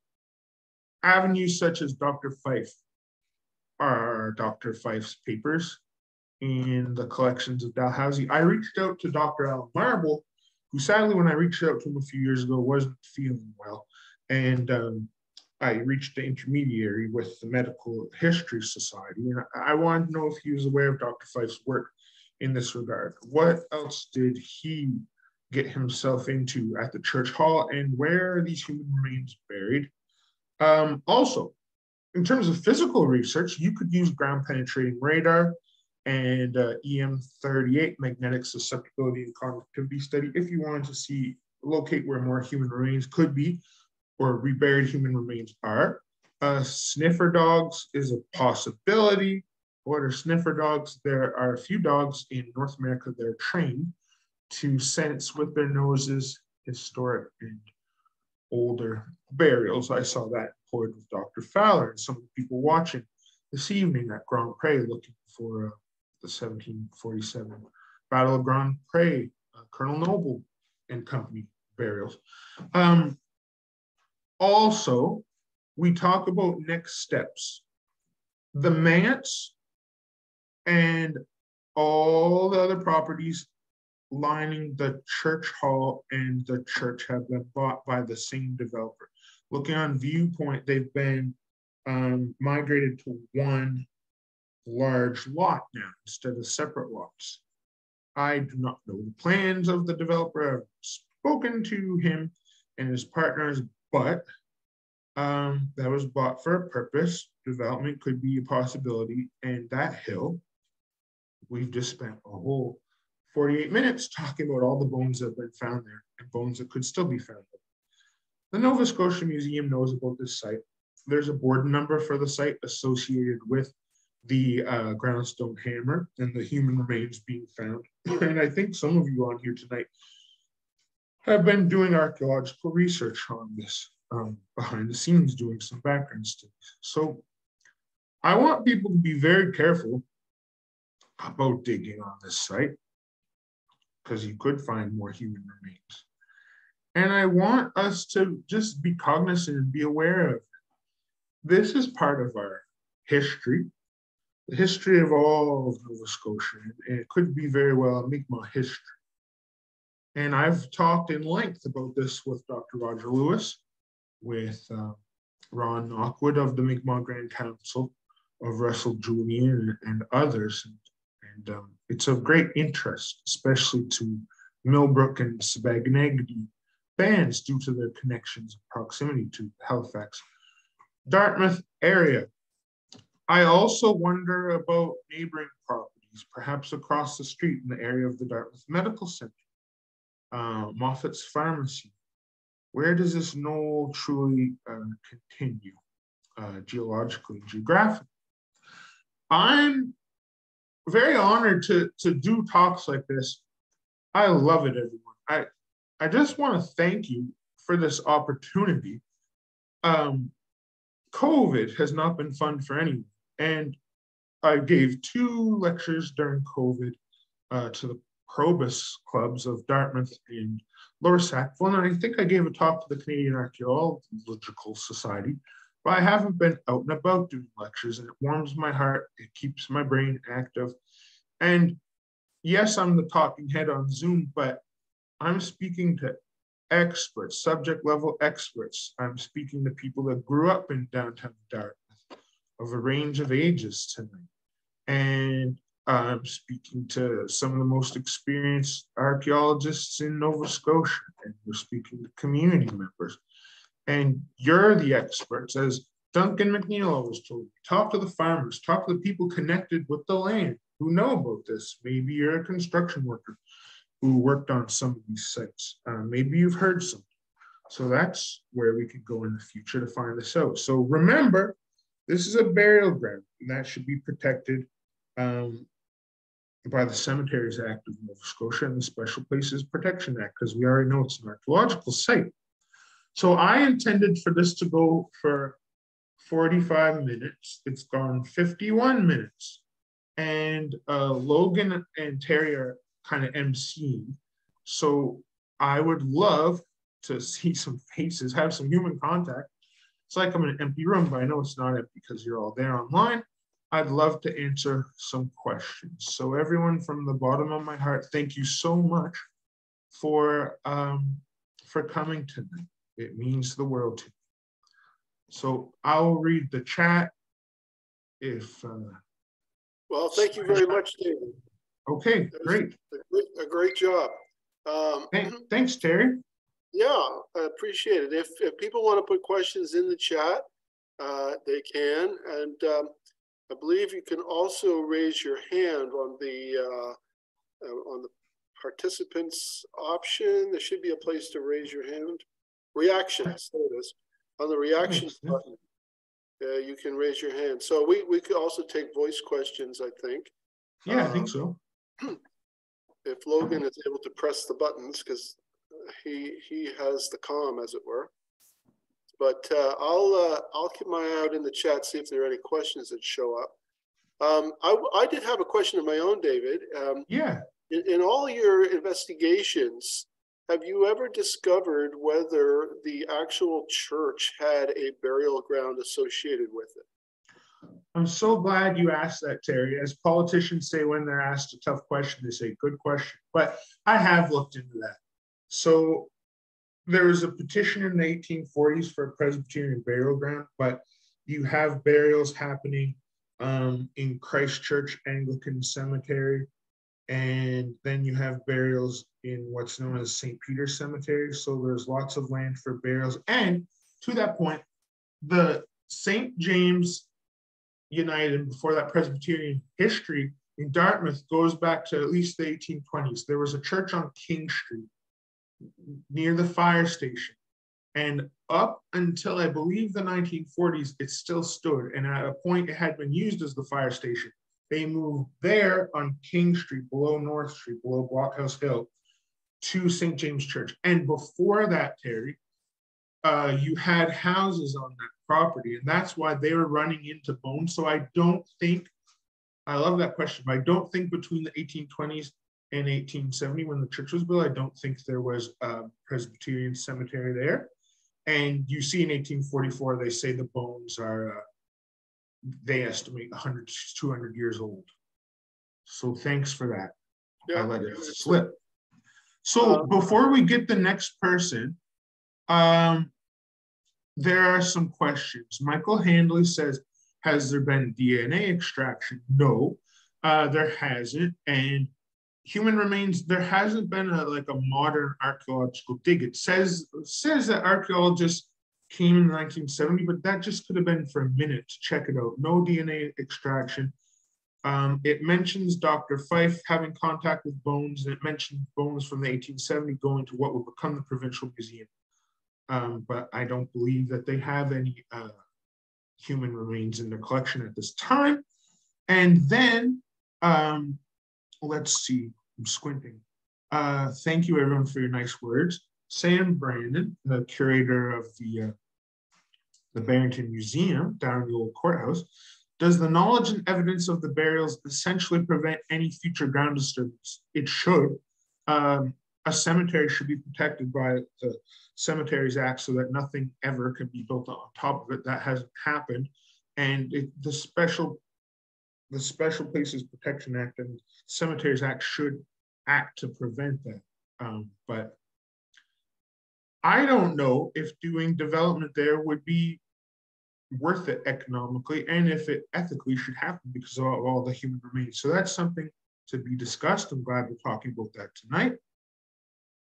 avenues such as Dr. Fife, or Dr. Fife's papers in the collections of Dalhousie. I reached out to Dr. Alan Marble, who sadly, when I reached out to him a few years ago, wasn't feeling well. And I reached the intermediary with the Medical History Society. And I wanted to know if he was aware of Dr. Fife's work in this regard. What else did he get himself into at the church hall, and where are these human remains buried? Also, in terms of physical research, you could use ground penetrating radar and EM38 magnetic susceptibility and conductivity study if you wanted to locate where more human remains could be or reburied human remains are. Sniffer dogs is a possibility. What are sniffer dogs? There are a few dogs in North America that are trained to sense with their noses historic and older burials. I saw that employed with Dr. Fowler and some of the people watching this evening at Grand Pre looking for the 1747 Battle of Grand Pre, Colonel Noble and company burials. Also, we talk about next steps. The manse and all the other properties lining the church hall and the church have been bought by the same developer. Looking on Viewpoint, they've been migrated to one large lot now instead of separate lots. I do not know the plans of the developer. I've spoken to him and his partners, but that was bought for a purpose. Development could be a possibility, and that hill, we've just spent a whole 48 minutes talking about all the bones that have been found there and bones that could still be found there. The Nova Scotia Museum knows about this site. There's a board number for the site associated with the groundstone hammer and the human remains being found. And I think some of you on here tonight have been doing archaeological research on this, behind the scenes, doing some background studies. So I want people to be very careful about digging on this site, because you could find more human remains. And I want us to just be cognizant and be aware of it. This is part of our history, the history of all of Nova Scotia, and it could be very well a Mi'kmaq history. And I've talked in length about this with Dr. Roger Lewis, with Ron Knockwood of the Mi'kmaq Grand Council, of Russell Julian and others. And it's of great interest, especially to Millbrook and Sbagnagdi bands due to their connections and proximity to Halifax, Dartmouth area. I also wonder about neighboring properties, perhaps across the street in the area of the Dartmouth Medical Center, Moffat's Pharmacy. Where does this knoll truly continue geologically and geographically? I'm very honored to do talks like this. I love it, everyone. I just want to thank you for this opportunity. COVID has not been fun for anyone. And I gave 2 lectures during COVID to the Probus clubs of Dartmouth and Lower Sackville. And I think I gave a talk to the Canadian Archaeological Society, but I haven't been out and about doing lectures, and it warms my heart. It keeps my brain active. And yes, I'm the talking head on Zoom, but I'm speaking to experts, subject level experts. I'm speaking to people that grew up in downtown Dartmouth of a range of ages tonight. And I'm speaking to some of the most experienced archaeologists in Nova Scotia, and we're speaking to community members. And you're the experts, as Duncan McNeil always told me. Talk to the farmers, talk to the people connected with the land who know about this. Maybe you're a construction worker who worked on some of these sites. Maybe you've heard something. So that's where we could go in the future to find this out. So remember, this is a burial ground, and that should be protected by the Cemeteries Act of Nova Scotia and the Special Places Protection Act, because we already know it's an archaeological site. So I intended for this to go for 45 minutes. It's gone 51 minutes. And Logan and Terry are kind of emceeing. So I would love to see some faces, have some human contact. It's like I'm in an empty room, but I know it's not empty because you're all there online. I'd love to answer some questions. So everyone, from the bottom of my heart, thank you so much for coming tonight. It means the world to me. So I'll read the chat if. Well, thank you very much, David. Okay, great. A great job. Thanks, Terry. Yeah, I appreciate it. If people want to put questions in the chat, they can. And I believe you can also raise your hand on the participants option. There should be a place to raise your hand. Reactions, there it is. On the reactions button, you can raise your hand. So we could also take voice questions, I think. Yeah, I think so. If Logan is able to press the buttons, because he has the comm, as it were. But I'll keep my eye out in the chat, see if there are any questions that show up. I did have a question of my own, David. Yeah. In all your investigations, have you ever discovered whether the actual church had a burial ground associated with it? I'm so glad you asked that, Terry. As politicians say when they're asked a tough question, they say, good question. But I have looked into that. So there was a petition in the 1840s for a Presbyterian burial ground, but you have burials happening in Christchurch Anglican Cemetery, and then you have burials in what's known as St. Peter's Cemetery. So there's lots of land for burials. And to that point, the St. James United, before that Presbyterian history, in Dartmouth goes back to at least the 1820s. There was a church on King Street near the fire station. And up until I believe the 1940s, it still stood. And at a point, it had been used as the fire station. They moved there on King Street, below North Street, below Blockhouse Hill, to St. James Church. And before that, Terry, you had houses on that property. And that's why they were running into bones. So I don't think, I love that question, but I don't think between the 1820s and 1870, when the church was built, I don't think there was a Presbyterian cemetery there. And you see in 1844, they say the bones are, they estimate 100 to 200 years old. So thanks for that. Yeah, I let it slip. So before we get the next person, there are some questions. Michael Handley says, has there been DNA extraction? No, there hasn't. And human remains, there hasn't been like a modern archaeological dig. It says that archaeologists came in 1970, but that just could have been for a minute to check it out. No DNA extraction. It mentions Dr. Fife having contact with bones, and it mentions bones from the 1870 going to what will become the Provincial Museum. But I don't believe that they have any human remains in their collection at this time. And then, let's see, I'm squinting. Thank you everyone for your nice words. Sam Brandon, the curator of the Barrington Museum down in the old courthouse, does the knowledge and evidence of the burials essentially prevent any future ground disturbance? It should. A cemetery should be protected by the Cemeteries Act so that nothing ever can be built on top of it. That hasn't happened. And the Special Places Protection Act and Cemeteries Act should act to prevent that. But I don't know if doing development there would be worth it economically, and if it ethically should happen because of all the human remains. So that's something to be discussed. I'm glad we're talking about that tonight.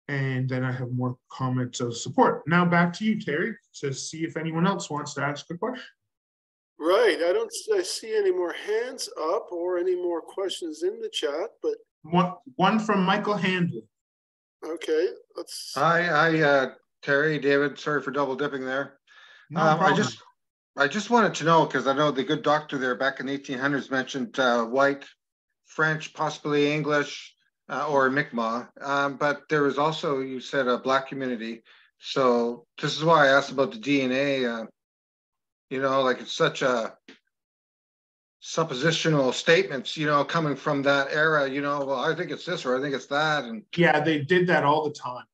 And then I have more comments of support. Now back to you, Terry, to see if anyone else wants to ask a question. Right. I see any more hands up or any more questions in the chat, but one from Michael Handley. Okay, let's. Hi, Terry, David. Sorry for double dipping there. No problem. I just wanted to know, because I know the good doctor there back in the 1800s mentioned white, French, possibly English, or Mi'kmaq. But there was also, you said, a Black community. So this is why I asked about the DNA. You know, like it's such a suppositional statements, you know, coming from that era, you know, well, I think it's this or I think it's that. And yeah, they did that all the time.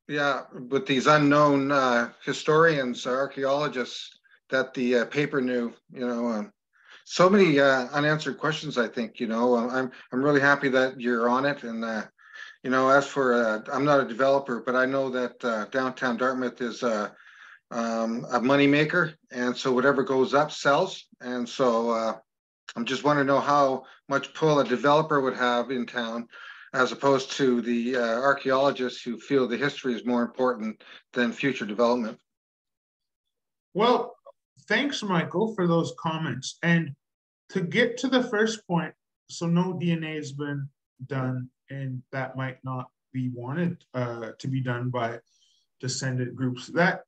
Yeah, with these unknown historians, archaeologists that the paper knew, you know, so many unanswered questions. I think, you know, I'm really happy that you're on it. And you know, as for I'm not a developer, but I know that downtown Dartmouth is a moneymaker, and so whatever goes up sells. And so I'm just want to know how much pull a developer would have in town, as opposed to the archaeologists who feel the history is more important than future development. Well, thanks, Michael, for those comments. And to get to the first point, so no DNA has been done, and that might not be wanted to be done by descendant groups. That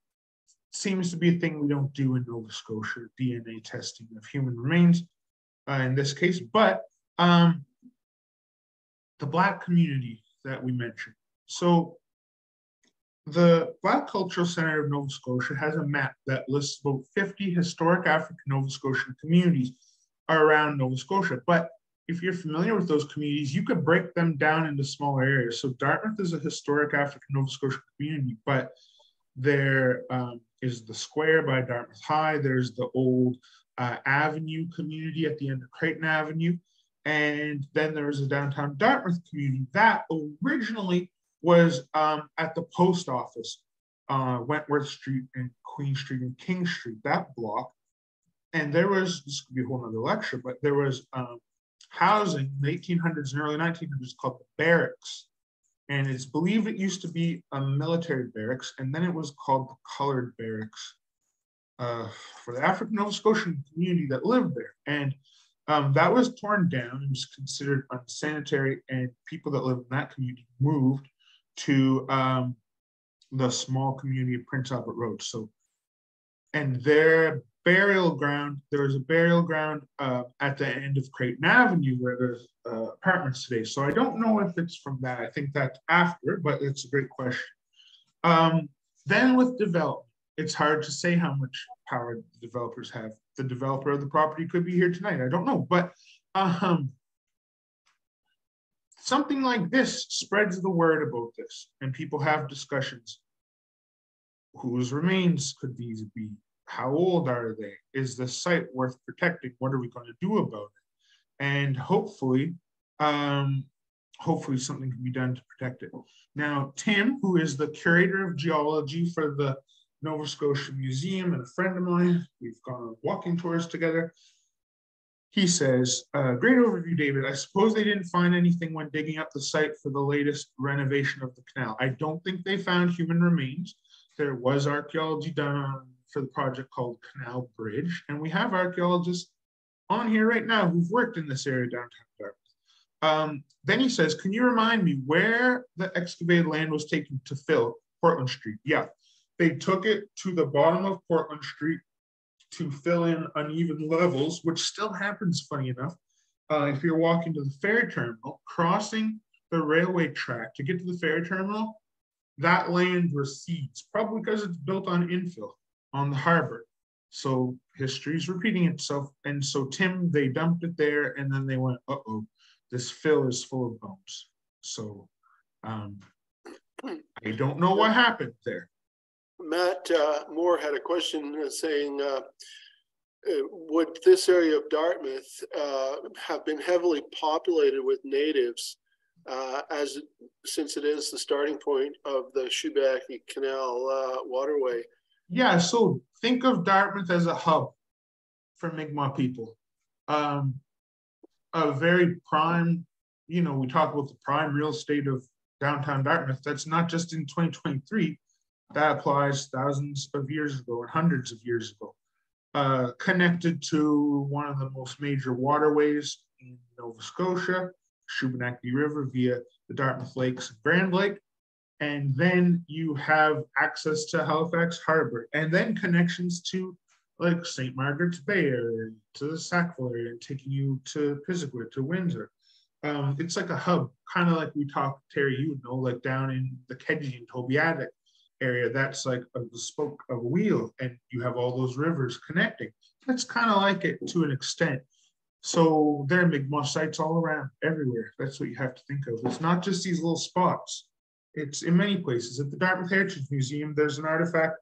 seems to be a thing we don't do in Nova Scotia, DNA testing of human remains in this case. But the Black community that we mentioned. So the Black Cultural Center of Nova Scotia has a map that lists about 50 historic African Nova Scotian communities around Nova Scotia. But if you're familiar with those communities, you could break them down into smaller areas. So Dartmouth is a historic African Nova Scotian community, but there is the square by Dartmouth High. There's the old Avenue community at the end of Creighton Avenue. And then there was a downtown Dartmouth community that originally was at the post office, Wentworth Street and Queen Street and King Street, that block. And there was, this could be a whole nother lecture, but there was housing in the 1800s and early 1900s called the barracks. And it's believed it used to be a military barracks, and then it was called the colored barracks for the African Nova Scotian community that lived there. And That was torn down and was considered unsanitary, and people that lived in that community moved to the small community of Prince Albert Road. So, and their burial ground, there was a burial ground at the end of Creighton Avenue where there's apartments today. So I don't know if it's from that. I think that's after, but it's a great question. Then with development, it's hard to say how much power the developers have. The developer of the property could be here tonight. I don't know, but something like this spreads the word about this, and people have discussions. Whose remains could these be? How old are they? Is the site worth protecting? What are we going to do about it? And hopefully something can be done to protect it. Now, Tim, who is the curator of geology for the Nova Scotia Museum and a friend of mine, we've gone on walking tours together. He says, great overview, David. I suppose they didn't find anything when digging up the site for the latest renovation of the canal. I don't think they found human remains. There was archaeology done for the project called Canal Bridge, and we have archaeologists on here right now who've worked in this area downtown Dartmouth. Then he says, can you remind me where the excavated land was taken to fill Portland Street? Yeah, they took it to the bottom of Portland Street to fill in uneven levels, which still happens, funny enough. If you're walking to the ferry terminal, crossing the railway track to get to the ferry terminal, that land recedes, probably because it's built on infill on the harbor. So history's repeating itself. And so Tim, they dumped it there, and then they went, uh-oh, this fill is full of bones. So I don't know what happened there. Matt Moore had a question saying, would this area of Dartmouth have been heavily populated with natives since it is the starting point of the Shubenacadie Canal waterway? Yeah, so think of Dartmouth as a hub for Mi'kmaq people. A very prime, we talk about the prime real estate of downtown Dartmouth. That's not just in 2023. That applies thousands of years ago and hundreds of years ago. Connected to one of the most major waterways in Nova Scotia, Shubenacadie River via the Dartmouth Lakes and Grand Lake. And then you have access to Halifax Harbor, and then connections to like St. Margaret's Bay area, to the Sackville area, and taking you to Pisgah, to Windsor. It's like a hub, kind of like we talked, Terry, you would know, like down in the Kedgie and Tobiatic area. That's like the spoke of a wheel, and you have all those rivers connecting. That's kind of like it to an extent. So there are Mi'kmaq sites all around, everywhere. That's what you have to think of. It's not just these little spots. It's in many places. At the Dartmouth Heritage Museum, there's an artifact,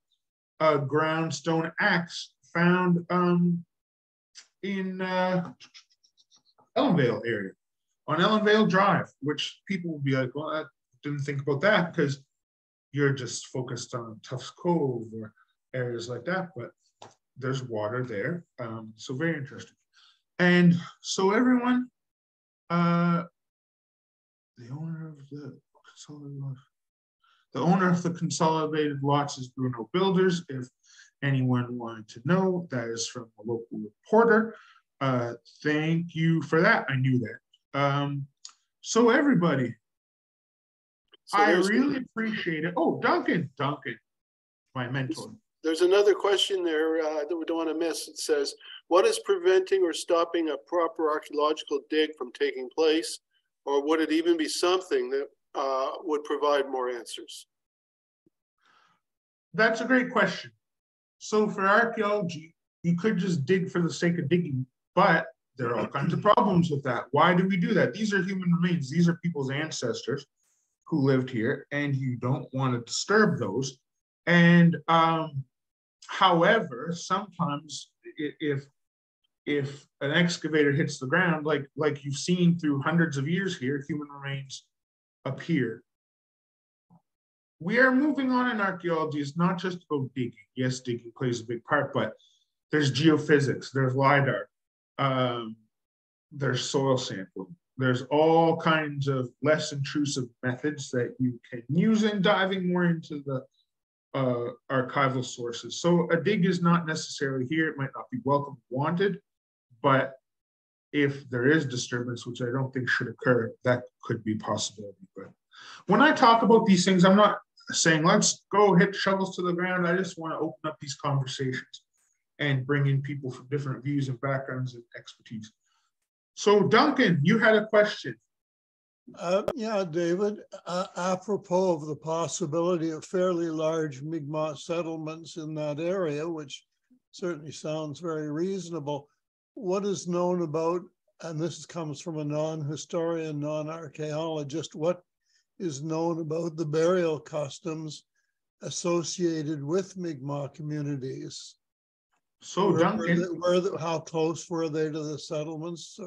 a ground stone axe found in Ellenvale area, on Ellenvale Drive, which people will be like, well, I didn't think about that because you're just focused on Tufts Cove or areas like that, but there's water there. So very interesting. And so everyone, the owner of the consolidated lots is Bruno Builders. If anyone wanted to know, that is from a local reporter. Thank you for that. I knew that. So everybody, I really appreciate it. Oh, Duncan, my mentor. There's another question there that we don't want to miss. It says, what is preventing or stopping a proper archaeological dig from taking place? Or would it even be something that would provide more answers? That's a great question. So for archaeology, you could just dig for the sake of digging, but there are all kinds of problems with that. Why do we do that? These are human remains. These are people's ancestors who lived here, and you don't want to disturb those. And however, sometimes if an excavator hits the ground, like you've seen through hundreds of years here, human remains appear. We are moving on in archaeology. It's not just about digging. Yes, digging plays a big part, but there's geophysics, there's LIDAR, there's soil sampling. There's all kinds of less intrusive methods that you can use in diving more into the archival sources. So a dig is not necessarily here. It might not be welcome, wanted, but if there is disturbance, which I don't think should occur, that could be a possibility. But when I talk about these things, I'm not saying let's go hit shovels to the ground. I just want to open up these conversations and bring in people from different views and backgrounds and expertise. So Duncan, you had a question. Yeah, David, apropos of the possibility of fairly large Mi'kmaq settlements in that area, which certainly sounds very reasonable. What is known about, and this comes from a non-historian, non-archaeologist, what is known about the burial customs associated with Mi'kmaq communities? So Duncan, how close were they to the settlements,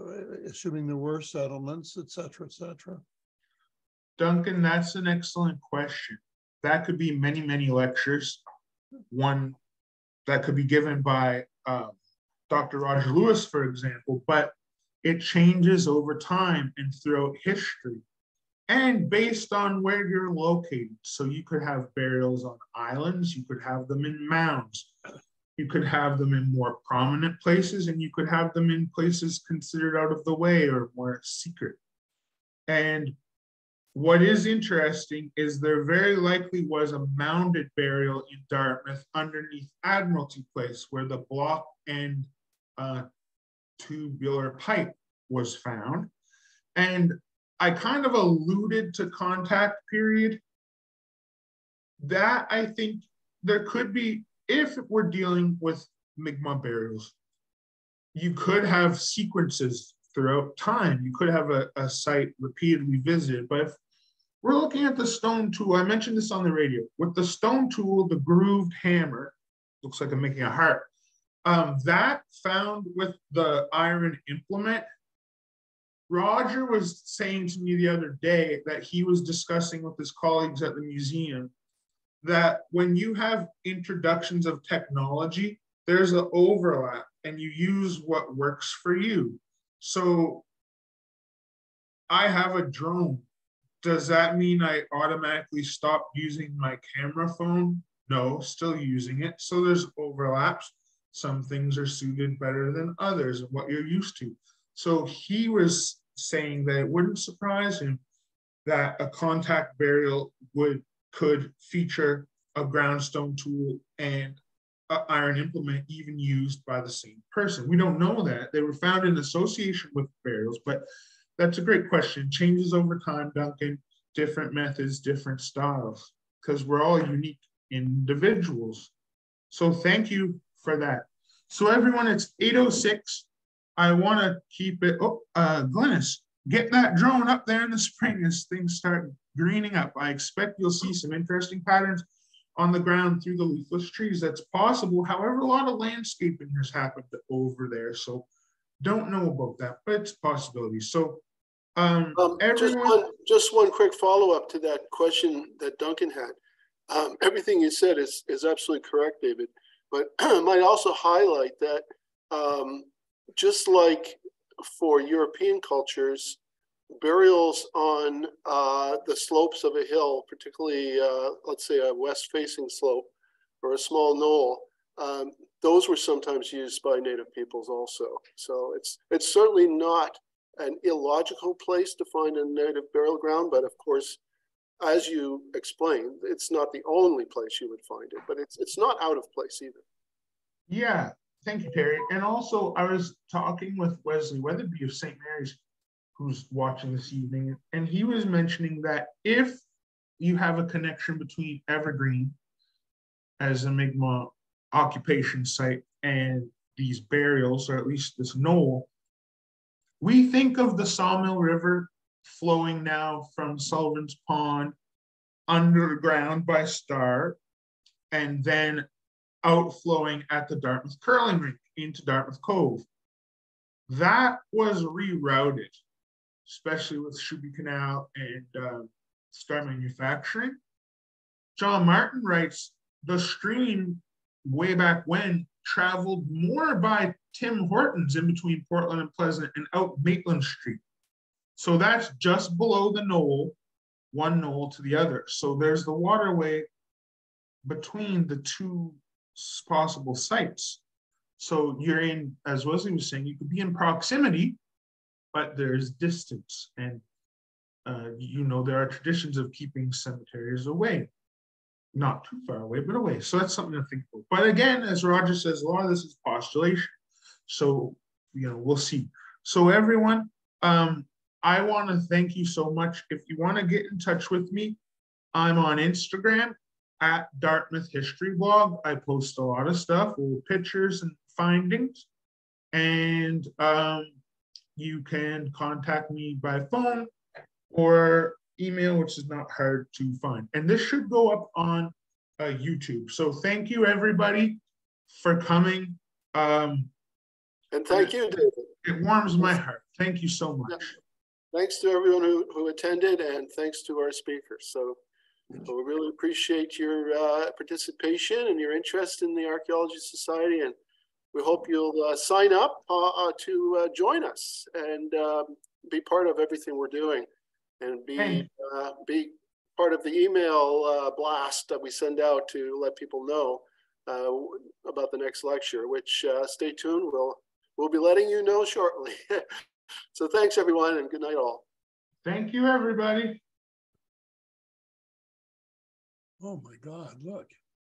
assuming there were settlements, et cetera, et cetera? Duncan, that's an excellent question. That could be many, many lectures. One that could be given by Dr. Roger Lewis, for example, but it changes over time and throughout history and based on where you're located. So you could have burials on islands, you could have them in mounds. You could have them in more prominent places, and you could have them in places considered out of the way or more secret. And what is interesting is there very likely was a mounded burial in Dartmouth underneath Admiralty Place, where the block and tubular pipe was found. And I kind of alluded to contact period. That I think there could be, if we're dealing with Mi'kmaq burials, you could have sequences throughout time. You could have a site repeatedly visited. But if we're looking at the stone tool, I mentioned this on the radio, with the stone tool, the grooved hammer, looks like I'm making a heart, that found with the iron implement, Roger was saying to me the other day that he was discussing with his colleagues at the museum that when you have introductions of technology, there's an overlap and you use what works for you. So I have a drone. Does that mean I automatically stop using my camera phone? No, still using it. So there's overlaps. Some things are suited better than others and what you're used to. So he was saying that it wouldn't surprise him that a contact burial could feature a groundstone tool and an iron implement even used by the same person. We don't know that. They were found in association with burials, but that's a great question. Changes over time, Duncan, different methods, different styles, because we're all unique individuals. So thank you for that. So everyone, it's 8:06. I want to keep it, Glennis, get that drone up there in the spring as things start greening up. I expect you'll see some interesting patterns on the ground through the leafless trees. That's possible. However, a lot of landscaping has happened over there. So don't know about that, but it's a possibility. So everyone. Just one quick follow-up to that question that Duncan had. Everything you said is absolutely correct, David, but I might also highlight that just like for European cultures, burials on the slopes of a hill, particularly, let's say a west-facing slope or a small knoll, those were sometimes used by Native peoples also. So it's certainly not an illogical place to find a Native burial ground, but of course, as you explained, it's not the only place you would find it, but it's not out of place either. Yeah, thank you, Terry. And also, I was talking with Wesley Weatherby of St. Mary's, who's watching this evening, and he was mentioning that if you have a connection between Evergreen as a Mi'kmaq occupation site and these burials, or at least this knoll, we think of the Sawmill River flowing now from Sullivan's Pond underground by Star, and then outflowing at the Dartmouth curling rink into Dartmouth Cove. That was rerouted, especially with Shuby Canal and Star Manufacturing. John Martin writes, the stream way back when traveled more by Tim Hortons in between Portland and Pleasant and out Maitland Street. So that's just below the knoll, one knoll to the other. So there's the waterway between the two possible sites. So you're in, as Wesley was saying, you could be in proximity but there's distance. And, you know, there are traditions of keeping cemeteries away. Not too far away, but away. So that's something to think about. But again, as Roger says, a lot of this is postulation. So, you know, we'll see. So everyone, I want to thank you so much. If you want to get in touch with me, I'm on Instagram at Dartmouth History Blog. I post a lot of stuff, little pictures and findings. And you can contact me by phone or email, which is not hard to find. And this should go up on YouTube. So thank you, everybody, for coming. And thank you, David. It warms my heart. Thank you so much. Yeah. Thanks to everyone who attended, and thanks to our speakers. So we really appreciate your participation and your interest in the Archaeology Society. And we hope you'll sign up to join us and be part of everything we're doing. And be part of the email blast that we send out to let people know about the next lecture, which stay tuned, we'll be letting you know shortly. So thanks everyone, and good night all. Thank you, everybody. Oh my God, look.